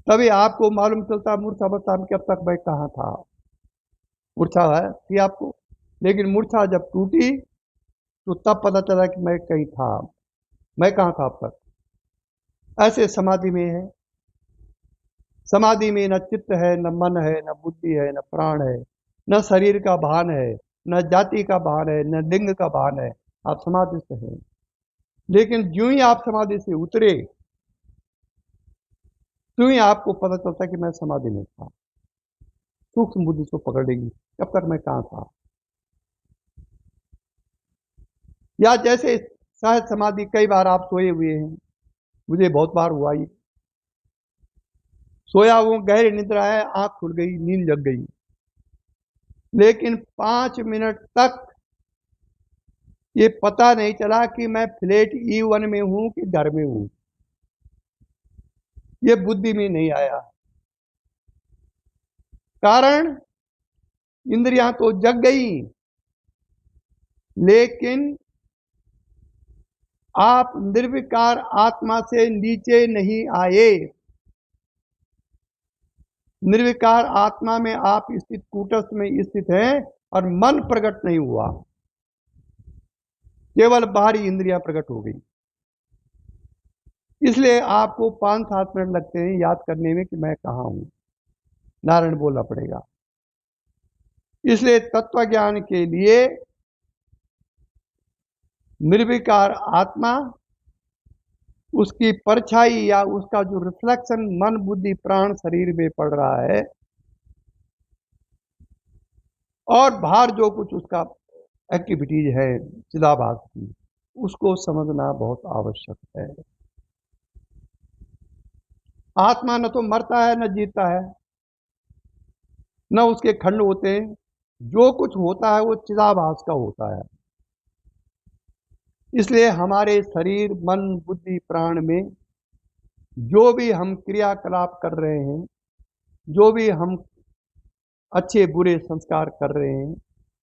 तभी आपको मालूम चलता है मूर्छा अवस्था में कब तक मैं कहाँ था। मूर्छा है थी आपको, लेकिन मूर्छा जब टूटी तो तब पता चला कि मैं कहीं था। मैं कहाँ था अब तक। ऐसे समाधि में है। समाधि में न चित्त है, न मन है, न बुद्धि है, न प्राण है, न शरीर का भान है, न जाति का भान है, न लिंग का भान है। आप समाधि से हैं। लेकिन ज्यों ही आप समाधि से उतरे, त्यों ही आपको पता चलता कि मैं समाधि में था। सूक्ष्म बुद्धि को पकड़ लेगी कब तक मैं कहाँ था। या जैसे सहज समाधि, कई बार आप सोए हुए हैं, मुझे बहुत बार हुआ ये। सोया वो गहरी निद्रा है, आंख खुल गई, नींद जग गई, लेकिन 5 मिनट तक ये पता नहीं चला कि मैं फ्लैट E1 में हूं कि घर में हूं। ये बुद्धि में नहीं आया। कारण इंद्रियां तो जग गई, लेकिन आप निर्विकार आत्मा से नीचे नहीं आए। निर्विकार आत्मा में आप स्थित, कूटस्थ में स्थित हैं, और मन प्रकट नहीं हुआ, केवल बाहरी इंद्रियां प्रकट हो गई। इसलिए आपको 5-7 मिनट लगते हैं याद करने में कि मैं कहाँ हूं। नारायण बोलना पड़ेगा। इसलिए तत्व ज्ञान के लिए निर्विकार आत्मा, उसकी परछाई या उसका जो रिफ्लेक्शन मन बुद्धि प्राण शरीर में पड़ रहा है, और बाहर जो कुछ उसका एक्टिविटीज है चिदाभास की, उसको समझना बहुत आवश्यक है। आत्मा न तो मरता है न जीता है, न उसके खंड होते हैं। जो कुछ होता है वो चिदाभास का होता है। इसलिए हमारे शरीर मन बुद्धि प्राण में जो भी हम क्रियाकलाप कर रहे हैं, जो भी हम अच्छे बुरे संस्कार कर रहे हैं,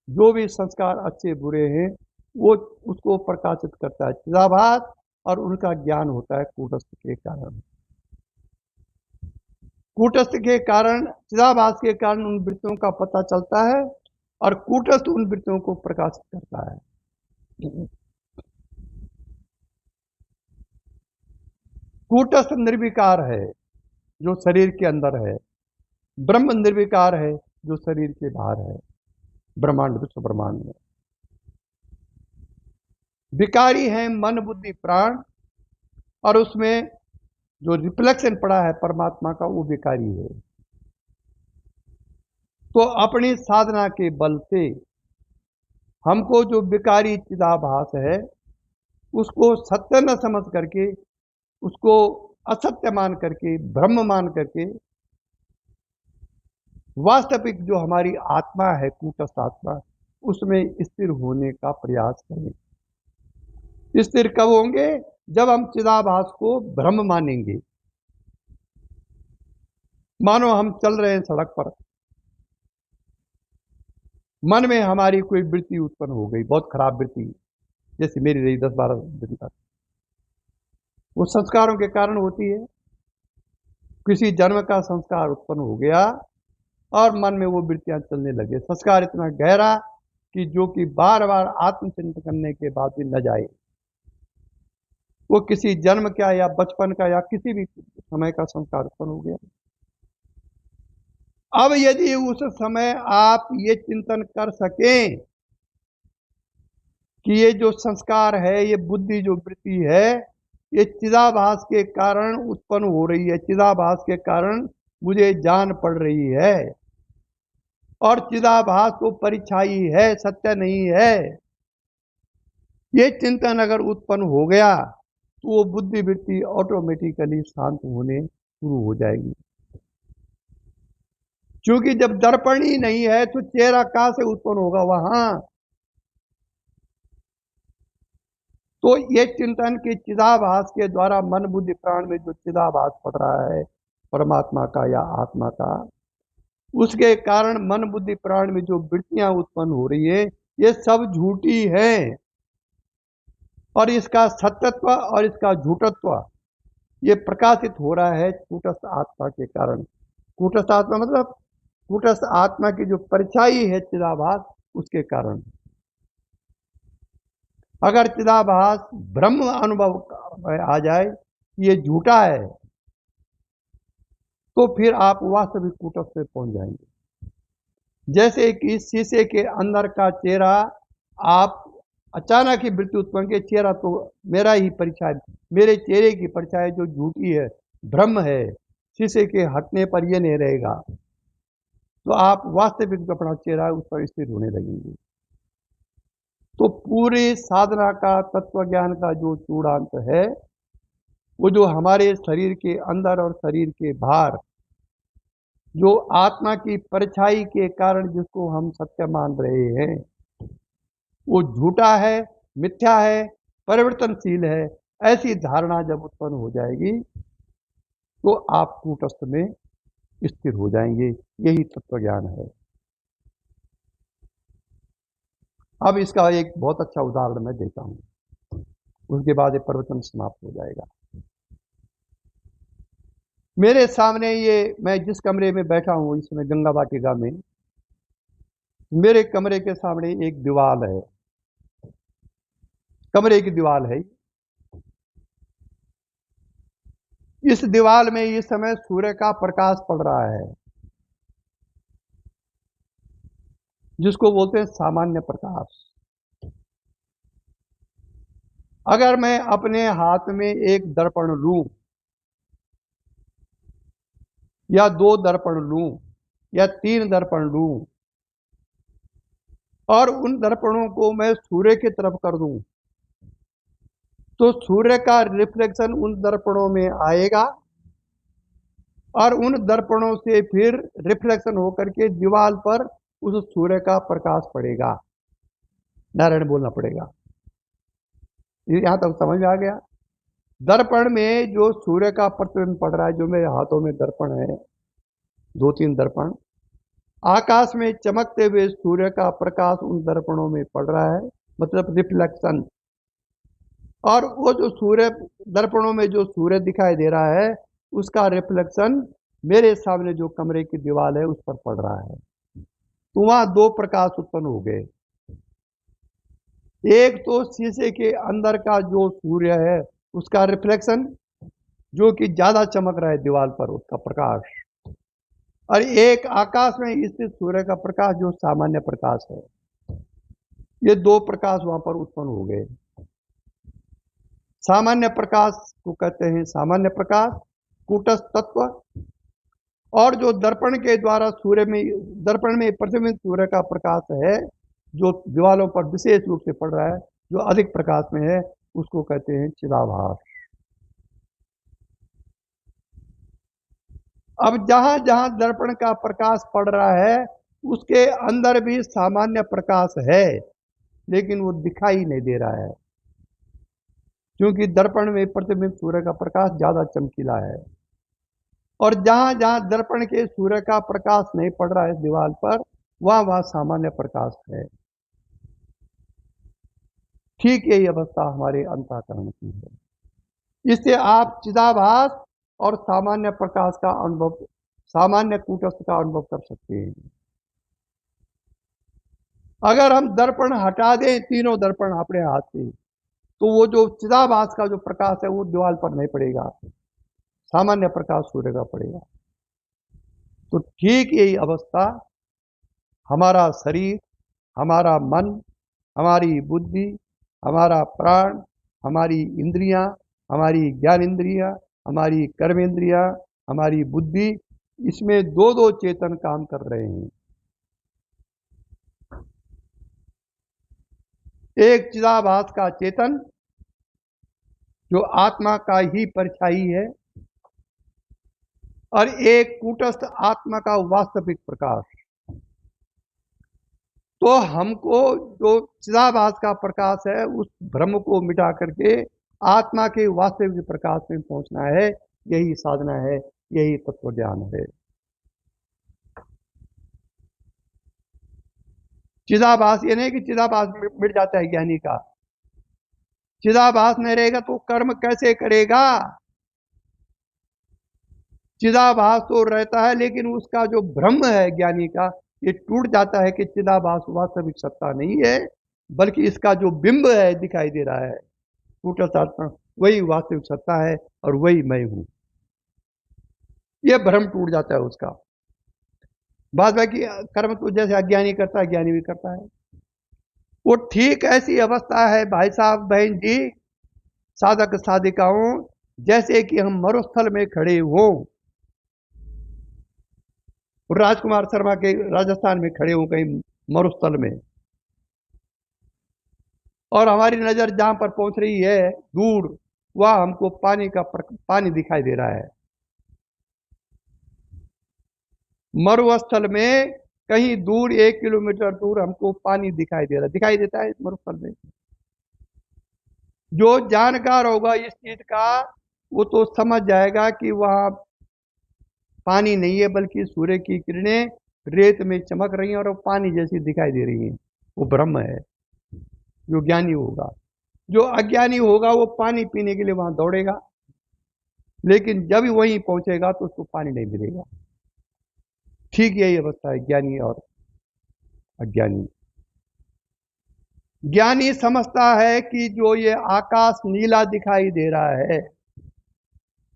जो भी संस्कार अच्छे बुरे हैं, वो उसको प्रकाशित करता है चिदाभास, और उनका ज्ञान होता है कूटस्थ के कारण। कूटस्थ के कारण, चिदाभास के कारण उन वृत्तियों का पता चलता है, और कूटस्थ उन वृत्तियों को प्रकाशित करता है। कूटस्थ निर्विकार है जो शरीर के अंदर है, ब्रह्म निर्विकार है जो शरीर के बाहर है, ब्रह्मांड विश्व ब्रह्मांड में। विकारी है मन बुद्धि प्राण, और उसमें जो रिफ्लेक्शन पड़ा है परमात्मा का, वो विकारी है। तो अपनी साधना के बल से हमको जो विकारी चिदाभास है, उसको सत्य न समझ करके, उसको असत्य मान करके, ब्रह्म मान करके, वास्तविक जो हमारी आत्मा है कूटस्थ आत्मा, उसमें स्थिर होने का प्रयास करें। स्थिर कब होंगे? जब हम चिदाभास को ब्रह्म मानेंगे। मानो हम चल रहे हैं सड़क पर, मन में हमारी कोई वृत्ति उत्पन्न हो गई, बहुत खराब वृत्ति, जैसे मेरी रही 10-12 दिन तक। वो संस्कारों के कारण होती है। किसी जन्म का संस्कार उत्पन्न हो गया और मन में वो वृत्तियां चलने लगे। संस्कार इतना गहरा कि जो कि बार बार आत्मचिंतन करने के बाद भी न जाए। वो किसी जन्म का या बचपन का या किसी भी समय का संस्कार उत्पन्न हो गया। अब यदि उस समय आप ये चिंतन कर सकें कि ये जो संस्कार है, ये बुद्धि जो वृत्ति है, ये चिदाभास के कारण उत्पन्न हो रही है, चिदाभास के कारण मुझे जान पड़ रही है, और चिदाभास तो परिछाई है, सत्य नहीं है। ये चिंतन अगर उत्पन्न हो गया तो वो बुद्धि वृत्ति ऑटोमेटिकली शांत होने शुरू हो जाएगी। क्योंकि जब दर्पण ही नहीं है तो चेहरा कहां से उत्पन्न होगा वहां। तो ये चिंतन के चिदाभास के द्वारा मन बुद्धि प्राण में जो चिदाभास पड़ रहा है परमात्मा का या आत्मा का, उसके कारण मन बुद्धि प्राण में जो वृत्तियां उत्पन्न हो रही है ये सब झूठी है। और इसका सत्यत्व और इसका झूठत्व ये प्रकाशित हो रहा है कूटस्थ आत्मा के कारण। कूटस्थ आत्मा मतलब कूटस्थ आत्मा की जो परछाई है चिदाभास, उसके कारण। अगर चिदाभास ब्रह्म अनुभव आ जाए ये झूठा है तो फिर आप वास्तविक कूटस्थ पे पहुंच जाएंगे। जैसे कि शीशे के अंदर का चेहरा, आप अचानक ही वृत्ति उत्पन्न के चेहरा तो मेरा ही परछाई, मेरे चेहरे की परछाई जो झूठी है ब्रह्म है, शीशे के हटने पर यह नहीं रहेगा, तो आप वास्तविक अपना चेहरा उस पर स्थिर होने लगेंगे। तो पूरी साधना का तत्व ज्ञान का जो चूड़ांत है वो जो हमारे शरीर के अंदर और शरीर के बाहर जो आत्मा की परछाई के कारण जिसको हम सत्य मान रहे हैं वो झूठा है, मिथ्या है, परिवर्तनशील है, ऐसी धारणा जब उत्पन्न हो जाएगी तो आप कूटस्थ में स्थिर हो जाएंगे। यही तत्व ज्ञान है। अब इसका एक बहुत अच्छा उदाहरण मैं देता हूं, उसके बाद ये प्रवचन समाप्त हो जाएगा। मेरे सामने ये मैं जिस कमरे में बैठा हूं इस समय गंगा वाटिका में, मेरे कमरे के सामने एक दीवार है, कमरे की दीवार है। इस दीवार में इस समय सूर्य का प्रकाश पड़ रहा है जिसको बोलते हैं सामान्य प्रकाश। अगर मैं अपने हाथ में एक दर्पण लूं या 2 दर्पण लूं या 3 दर्पण लूं और उन दर्पणों को मैं सूर्य की तरफ कर दूं तो सूर्य का रिफ्लेक्शन उन दर्पणों में आएगा और उन दर्पणों से फिर रिफ्लेक्शन होकर के दीवार पर उस सूर्य का प्रकाश पड़ेगा। नारायण बोलना पड़ेगा। यहां तक समझ में आ गया। दर्पण में जो सूर्य का प्रतिबिंब पड़ रहा है, जो मेरे हाथों में दर्पण है, 2-3 दर्पण, आकाश में चमकते हुए सूर्य का प्रकाश उन दर्पणों में पड़ रहा है, मतलब रिफ्लेक्शन। और वो जो सूर्य दर्पणों में जो सूर्य दिखाई दे रहा है उसका रिफ्लेक्शन मेरे सामने जो कमरे की दीवार है उस पर पड़ रहा है। तो वहां 2 प्रकाश उत्पन्न हो गए। एक तो शीशे के अंदर का जो सूर्य है उसका रिफ्लेक्शन जो कि ज्यादा चमक रहा है दीवार पर, उसका प्रकाश, और एक आकाश में स्थित सूर्य का प्रकाश जो सामान्य प्रकाश है। ये 2 प्रकाश वहां पर उत्पन्न हो गए। सामान्य प्रकाश को कहते हैं सामान्य प्रकाश, कूटस्थ तत्व। और जो दर्पण के द्वारा सूर्य में, दर्पण में प्रतिबिंबित सूर्य का प्रकाश है जो दीवारों पर विशेष रूप से पड़ रहा है, जो अधिक प्रकाश में है, उसको कहते हैं चिदाभास। अब जहां जहां दर्पण का प्रकाश पड़ रहा है उसके अंदर भी सामान्य प्रकाश है, लेकिन वो दिखाई नहीं दे रहा है क्योंकि दर्पण में प्रतिबिंबित सूर्य का प्रकाश ज्यादा चमकीला है। और जहां जहां दर्पण के सूर्य का प्रकाश नहीं पड़ रहा है दीवार पर, वहां वहां सामान्य प्रकाश है। ठीक यही अवस्था हमारे अंतःकरण की है। इससे आप चिदाभास और सामान्य प्रकाश का अनुभव, सामान्य कूटस्थ का अनुभव कर सकते हैं। अगर हम दर्पण हटा दें, तीनों दर्पण अपने हाथ से, तो वो जो चिदाभास का जो प्रकाश है वो दीवार पर नहीं पड़ेगा, सामान्य प्रकाश सूर्य का पड़ेगा। तो ठीक यही अवस्था हमारा शरीर, हमारा मन, हमारी बुद्धि, हमारा प्राण, हमारी इंद्रियां, हमारी ज्ञान इंद्रियां, हमारी कर्म इंद्रियां, हमारी बुद्धि, इसमें 2-2 चेतन काम कर रहे हैं। एक चिदाभास का चेतन जो आत्मा का ही परछाई है, और एक कूटस्थ आत्मा का वास्तविक प्रकाश। तो हमको जो चिदाभास का प्रकाश है उस भ्रम को मिटा करके आत्मा के वास्तविक प्रकाश में पहुंचना है। यही साधना है, यही तत्व ज्ञान है। चिदाभास ये नहीं कि चिदाभास मिट जाता है ज्ञानी का। चिदाभास नहीं रहेगा तो कर्म कैसे करेगा? चिदाभास तो रहता है, लेकिन उसका जो भ्रम है ज्ञानी का, ये टूट जाता है कि चिदाभास वास्तविक सत्ता नहीं है, बल्कि इसका जो बिंब है दिखाई दे रहा है, कूटस्थ आत्मा, वही वास्तविक सत्ता है और वही मैं हूं। ये भ्रम टूट जाता है उसका। बात बाकी कर्म तो जैसे अज्ञानी करता है, ज्ञानी भी करता है। वो ठीक ऐसी अवस्था है भाई साहब बहन जी, साधक साधिकाओं, जैसे कि हम मरुस्थल में खड़े हों, राजकुमार शर्मा के राजस्थान में खड़े हों कहीं मरुस्थल में, और हमारी नजर जहां पर पहुंच रही है दूर, वह हमको पानी दिखाई दे रहा है। मरुस्थल में कहीं दूर 1 किलोमीटर दूर हमको पानी दिखाई देता है मरुस्थल में। जो जानकार होगा इस चीज का, वो तो समझ जाएगा कि वहां पानी नहीं है, बल्कि सूर्य की किरणें रेत में चमक रही हैं और वो पानी जैसी दिखाई दे रही हैं। वो ब्रह्म है जो ज्ञानी होगा। जो अज्ञानी होगा वो पानी पीने के लिए वहां दौड़ेगा, लेकिन जब वहीं पहुंचेगा तो उसको पानी नहीं मिलेगा। ठीक यही अवस्था है ज्ञानी और अज्ञानी। ज्ञानी समझता है कि जो ये आकाश नीला दिखाई दे रहा है,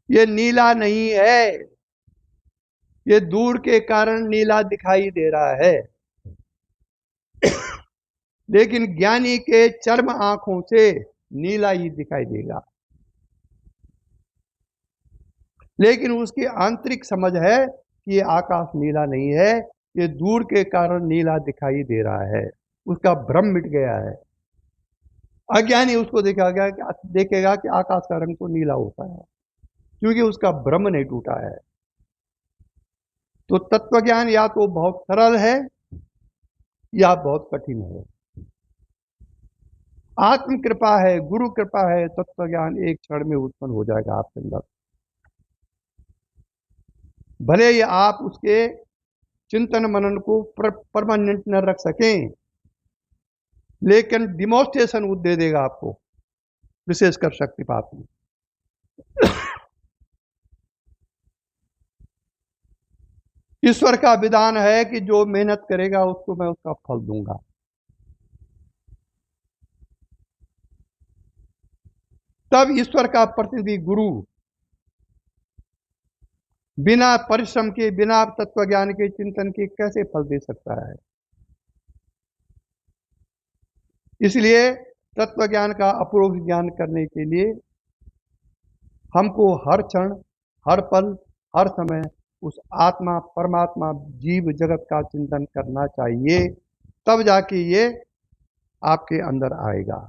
ये नीला नहीं है, ये दूर के कारण नीला दिखाई दे रहा है। लेकिन ज्ञानी के चर्म आंखों से नीला ही दिखाई देगा। लेकिन उसकी आंतरिक समझ है कि ये आकाश नीला नहीं है, ये दूर के कारण नीला दिखाई दे रहा है। उसका भ्रम मिट गया है। अज्ञानी उसको देखेगा कि आकाश का रंग तो नीला होता है, क्योंकि उसका भ्रम नहीं टूटा है। तो तत्व ज्ञान या तो बहुत सरल है या बहुत कठिन है। आत्म कृपा है, गुरु कृपा है, तत्व ज्ञान एक क्षण में उत्पन्न हो जाएगा आपके अंदर। भले ही आप उसके चिंतन मनन को परमानेंट न रख सकें, लेकिन डिमोस्ट्रेशन वो दे देगा आपको, विशेषकर शक्तिपात में। ईश्वर का विधान है कि जो मेहनत करेगा उसको मैं उसका फल दूंगा। तब ईश्वर का प्रतिनिधि गुरु बिना परिश्रम के, बिना तत्व ज्ञान के चिंतन के कैसे फल दे सकता है? इसलिए तत्व ज्ञान का अपूर्व ज्ञान करने के लिए हमको हर क्षण, हर पल, हर समय उस आत्मा, परमात्मा, जीव जगत का चिंतन करना चाहिए। तब जाके ये आपके अंदर आएगा।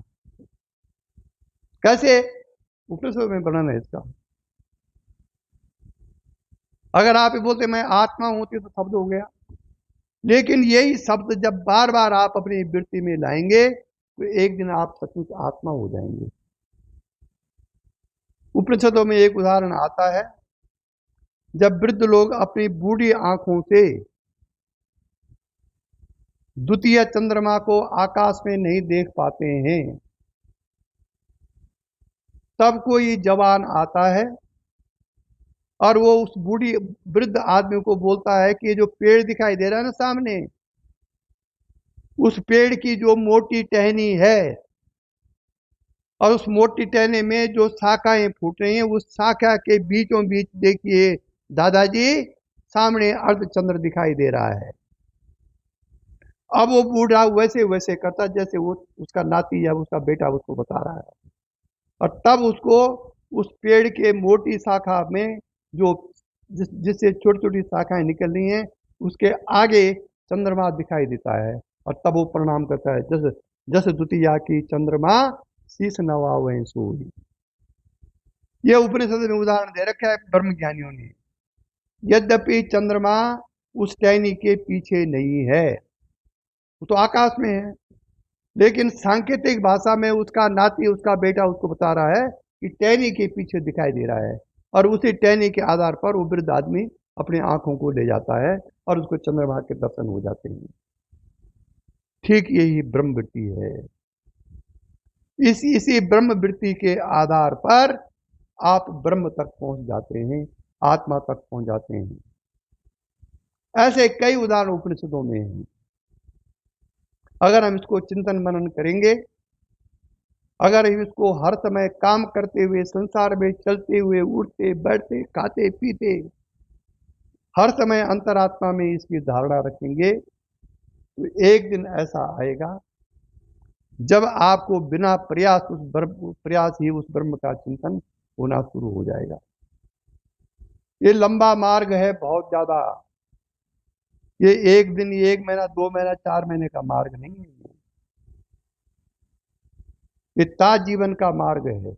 कैसे? उपनिषद में वर्णन है इसका। अगर आप ये बोलते मैं आत्मा हूं तो शब्द हो गया, लेकिन यही शब्द जब बार बार आप अपनी वृत्ति में लाएंगे तो एक दिन आप सचमुच आत्मा हो जाएंगे। उपनिषदों में एक उदाहरण आता है, जब वृद्ध लोग अपनी बूढ़ी आंखों से द्वितीय चंद्रमा को आकाश में नहीं देख पाते हैं, तब कोई जवान आता है और वो उस बूढ़ी वृद्ध आदमी को बोलता है कि ये जो पेड़ दिखाई दे रहा है ना सामने, उस पेड़ की जो मोटी टहनी है और उस मोटी टहनी में जो शाखाएं फूट रही हैं, उस शाखा के बीचों बीच देखिए दादाजी, सामने अर्धचंद्र दिखाई दे रहा है। अब वो बूढ़ा वैसे वैसे करता जैसे वो उसका नाती या उसका बेटा उसको बता रहा है, और तब उसको उस पेड़ के मोटी शाखा में जो जिससे छोटी छोटी शाखाएं निकल रही हैं, उसके आगे चंद्रमा दिखाई देता है, और तब वो प्रणाम करता है, जस जस द्वितीया की चंद्रमा शीश नवावें सोई। ये उपनिषद में उदाहरण दे रखा है ब्रह्म ज्ञानियों ने। यद्यपि चंद्रमा उस टहनी के पीछे नहीं है, वो तो आकाश में है, लेकिन सांकेतिक भाषा में उसका नाती, उसका बेटा उसको बता रहा है कि टहनी के पीछे दिखाई दे रहा है, और उसी टहनी के आधार पर वो वृद्ध आदमी अपने आंखों को ले जाता है और उसको चंद्रमा के दर्शन हो जाते हैं। ठीक यही ब्रह्म वृत्ति है। इसी ब्रह्म वृत्ति के आधार पर आप ब्रह्म तक पहुंच जाते हैं, आत्मा तक पहुंच जाते हैं। ऐसे कई उदाहरण उपनिषदों में हैं। अगर हम इसको चिंतन मनन करेंगे, अगर हम इसको हर समय काम करते हुए, संसार में चलते हुए, उठते बैठते खाते पीते हर समय अंतरात्मा में इसकी धारणा रखेंगे, तो एक दिन ऐसा आएगा जब आपको बिना प्रयास ही उस ब्रह्म का चिंतन होना शुरू हो जाएगा। ये लंबा मार्ग है, बहुत ज्यादा। ये एक दिन, ये 1 महीना, 2 महीना, 4 महीने का मार्ग नहीं है। ये ता जीवन का मार्ग है।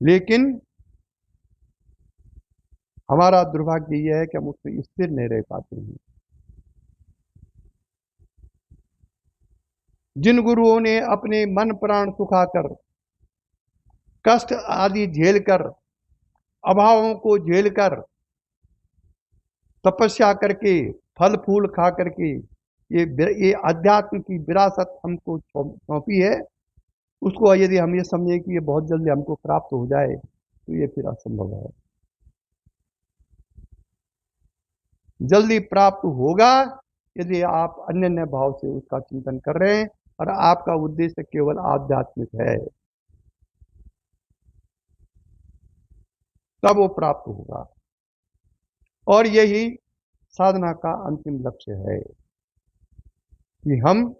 लेकिन हमारा दुर्भाग्य यह है कि हम उसमें स्थिर नहीं रह पाते हैं। जिन गुरुओं ने अपने मन प्राण सुखाकर, कष्ट आदि झेलकर, अभावों को झेलकर, तपस्या करके, फल फूल खा करके ये अध्यात्म की विरासत हमको सौंपी है, उसको यदि हम ये समझें कि ये बहुत जल्दी हमको प्राप्त हो जाए, तो ये फिर असंभव है। जल्दी प्राप्त होगा यदि आप अन्य भाव से उसका चिंतन कर रहे हैं और आपका उद्देश्य केवल आध्यात्मिक है, तब वो प्राप्त होगा। और यही साधना का अंतिम लक्ष्य है कि हम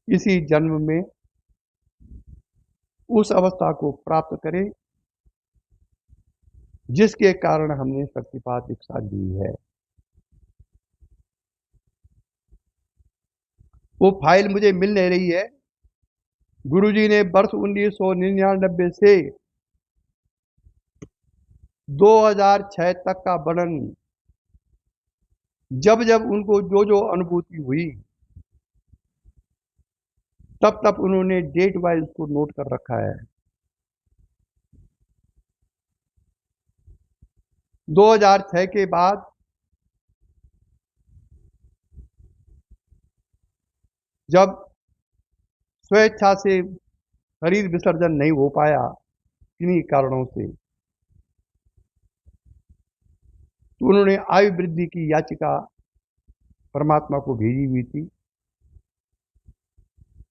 इसी जन्म में उस अवस्था को प्राप्त करें जिसके कारण हमने शक्तिपात दीक्षा ली है। वो फाइल मुझे मिल नहीं रही है। गुरुजी ने वर्ष 1999 से 2006 तक का वर्णन, जब जब उनको जो जो अनुभूति हुई, तब तब उन्होंने डेट वाइज उसको नोट कर रखा है। 2006 के बाद जब स्वेच्छा से शरीर विसर्जन नहीं हो पाया किन्हीं कारणों से, तो उन्होंने आयु वृद्धि की याचिका परमात्मा को भेजी हुई थी,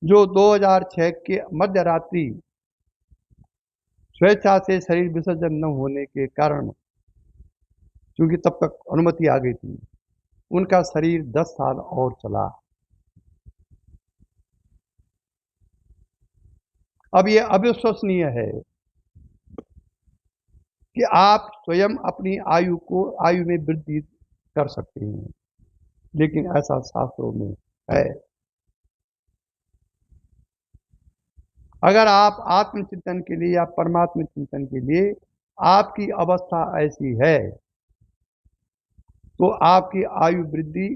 जो 2006 के मध्य रात्रि स्वेच्छा से शरीर विसर्जन न होने के कारण, क्योंकि तब तक अनुमति आ गई थी, उनका शरीर 10 साल और चला। अब ये अविश्वसनीय है कि आप स्वयं अपनी आयु में वृद्धि कर सकते हैं, लेकिन ऐसा शास्त्रों में है। अगर आप आत्मचिंतन के लिए या परमात्म चिंतन के लिए आपकी अवस्था ऐसी है, तो आपकी आयु वृद्धि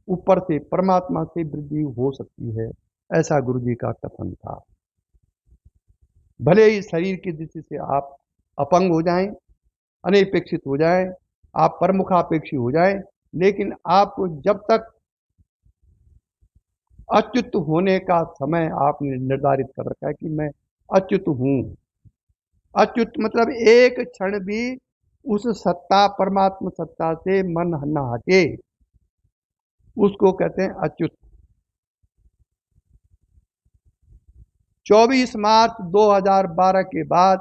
ऊपर से परमात्मा से वृद्धि हो सकती है, ऐसा गुरुजी का कथन था। भले ही शरीर की दृष्टि से आप अपंग हो जाएं, अनपेक्षित हो जाएं, आप परमुखापेक्षी हो जाएं, लेकिन आपको जब तक अच्युत होने का समय आपने निर्धारित कर रखा है कि मैं अच्युत हूं। अच्युत मतलब एक क्षण भी उस सत्ता, परमात्मा सत्ता से मन न हटे, उसको कहते हैं अच्युत। 24 मार्च 2012 के बाद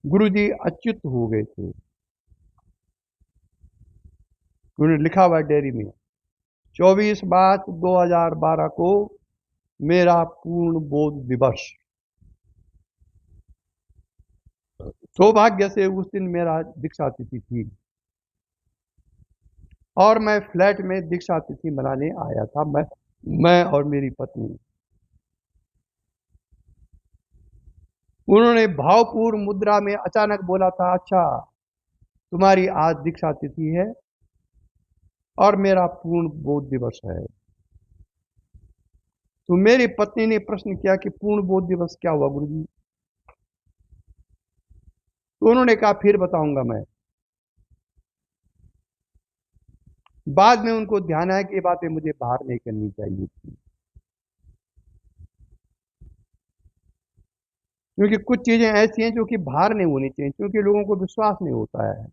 गुरुजी अच्युत हो गए थे। उन्होंने लिखा हुआ डायरी में, 24 मार्च 2012 को मेरा पूर्ण बोध दिवस। सौभाग्य से उस दिन मेरा दीक्षा तिथि थी और मैं फ्लैट में दीक्षा तिथि मनाने आया था, मैं और मेरी पत्नी। उन्होंने भावपूर्ण मुद्रा में अचानक बोला था, अच्छा तुम्हारी आज दीक्षा तिथि है और मेरा पूर्ण बोध दिवस है। तो मेरी पत्नी ने प्रश्न किया कि पूर्ण बोध दिवस क्या हुआ गुरुजी? तो उन्होंने कहा फिर बताऊंगा मैं। बाद में उनको ध्यान आया कि ये बातें मुझे बाहर नहीं करनी चाहिए थी, क्योंकि कुछ चीजें ऐसी हैं जो कि बाहर नहीं होनी चाहिए, क्योंकि लोगों को विश्वास नहीं होता है।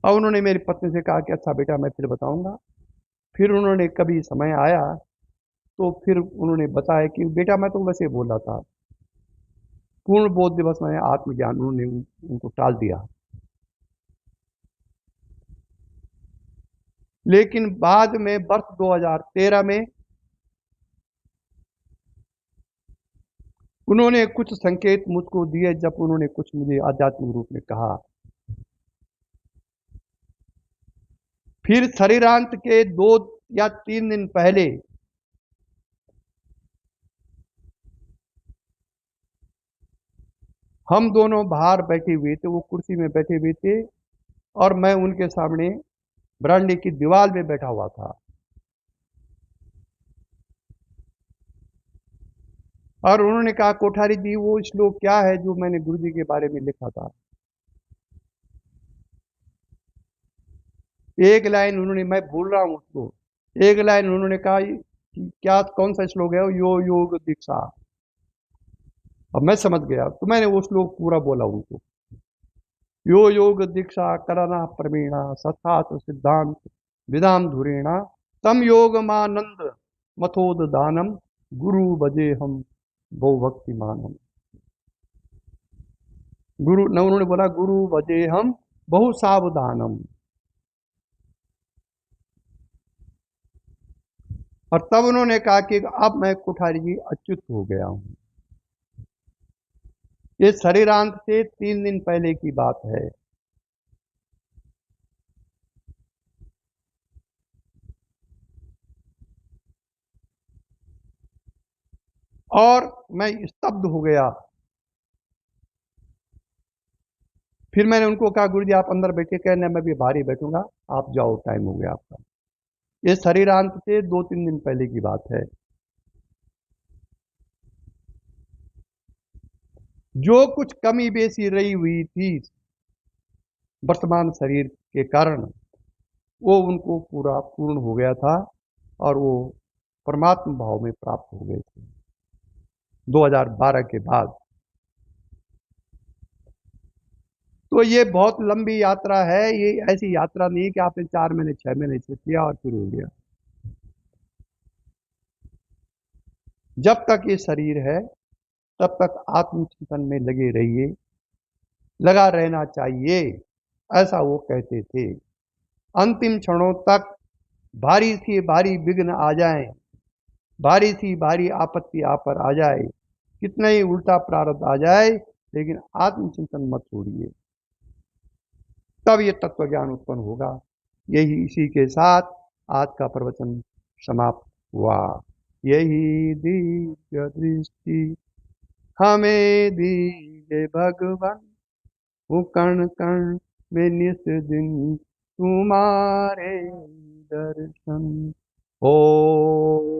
और उन्होंने मेरी पत्नी से कहा कि अच्छा बेटा मैं फिर बताऊंगा। फिर उन्होंने कभी समय आया तो फिर उन्होंने बताया कि बेटा मैं तो वैसे बोल रहा था, पूर्ण बोध दिवस में आत्मज्ञान। उन्होंने उनको टाल दिया। लेकिन बाद में वर्ष 2013 में उन्होंने कुछ संकेत मुझको दिए, जब उन्होंने कुछ मुझे आध्यात्मिक रूप में कहा। फिर शरीरांत के 2 या 3 दिन पहले हम दोनों बाहर बैठे हुए थे, वो कुर्सी में बैठे हुए थे और मैं उनके सामने बरामदे की दीवार में बैठा हुआ था। और उन्होंने कहा कोठारी जी वो श्लोक क्या है जो मैंने गुरु जी के बारे में लिखा था? एक लाइन उन्होंने, मैं भूल रहा हूँ उसको, एक लाइन उन्होंने कहा कि क्या कौन सा श्लोक है? यो योग दीक्षा। अब मैं समझ गया तो मैंने वो श्लोक पूरा बोला उनको। यो योग दीक्षा करना प्रवीणा सत्सात सिद्धांत विदाम धुरेणा तम योग मानंद मथोद दानम गुरु बजे हम बहु भक्ति मानम। गुरु न उन्होंने बोला गुरु बजे हम बहु सावधानम। और तब उन्होंने कहा कि अब मैं कुठारी जी अच्युत हो गया हूं। ये शरीरांत से 3 दिन पहले की बात है। और मैं स्तब्ध हो गया। फिर मैंने उनको कहा गुरु जी आप अंदर बैठे, कहने मैं भी बाहर ही बैठूंगा, आप जाओ टाइम हो गया आपका। ये शरीरांत से 2-3 दिन पहले की बात है। जो कुछ कमी बेसी रही हुई थी वर्तमान शरीर के कारण, वो उनको पूरा पूर्ण हो गया था और वो परमात्मा भाव में प्राप्त हो गए थे 2012 के बाद। तो ये बहुत लंबी यात्रा है। ये ऐसी यात्रा नहीं कि आपने 4 महीने 6 महीने से किया और फिर हो गया। जब तक ये शरीर है तब तक आत्मचिंतन में लगे रहिए, लगा रहना चाहिए, ऐसा वो कहते थे। अंतिम क्षणों तक भारी सी भारी विघ्न आ जाए, भारी सी भारी आपत्ति आप पर आ जाए, कितना ही उल्टा प्रारब्ध आ जाए, लेकिन आत्मचिंतन मत छोड़िए, तब ये तत्व ज्ञान उत्पन्न होगा। यही इसी के साथ आज का प्रवचन समाप्त हुआ। यही दिव्य दृष्टि हमें दीजे भगवान, वो कण कण में निस दिन तुम्हारे दर्शन। ओ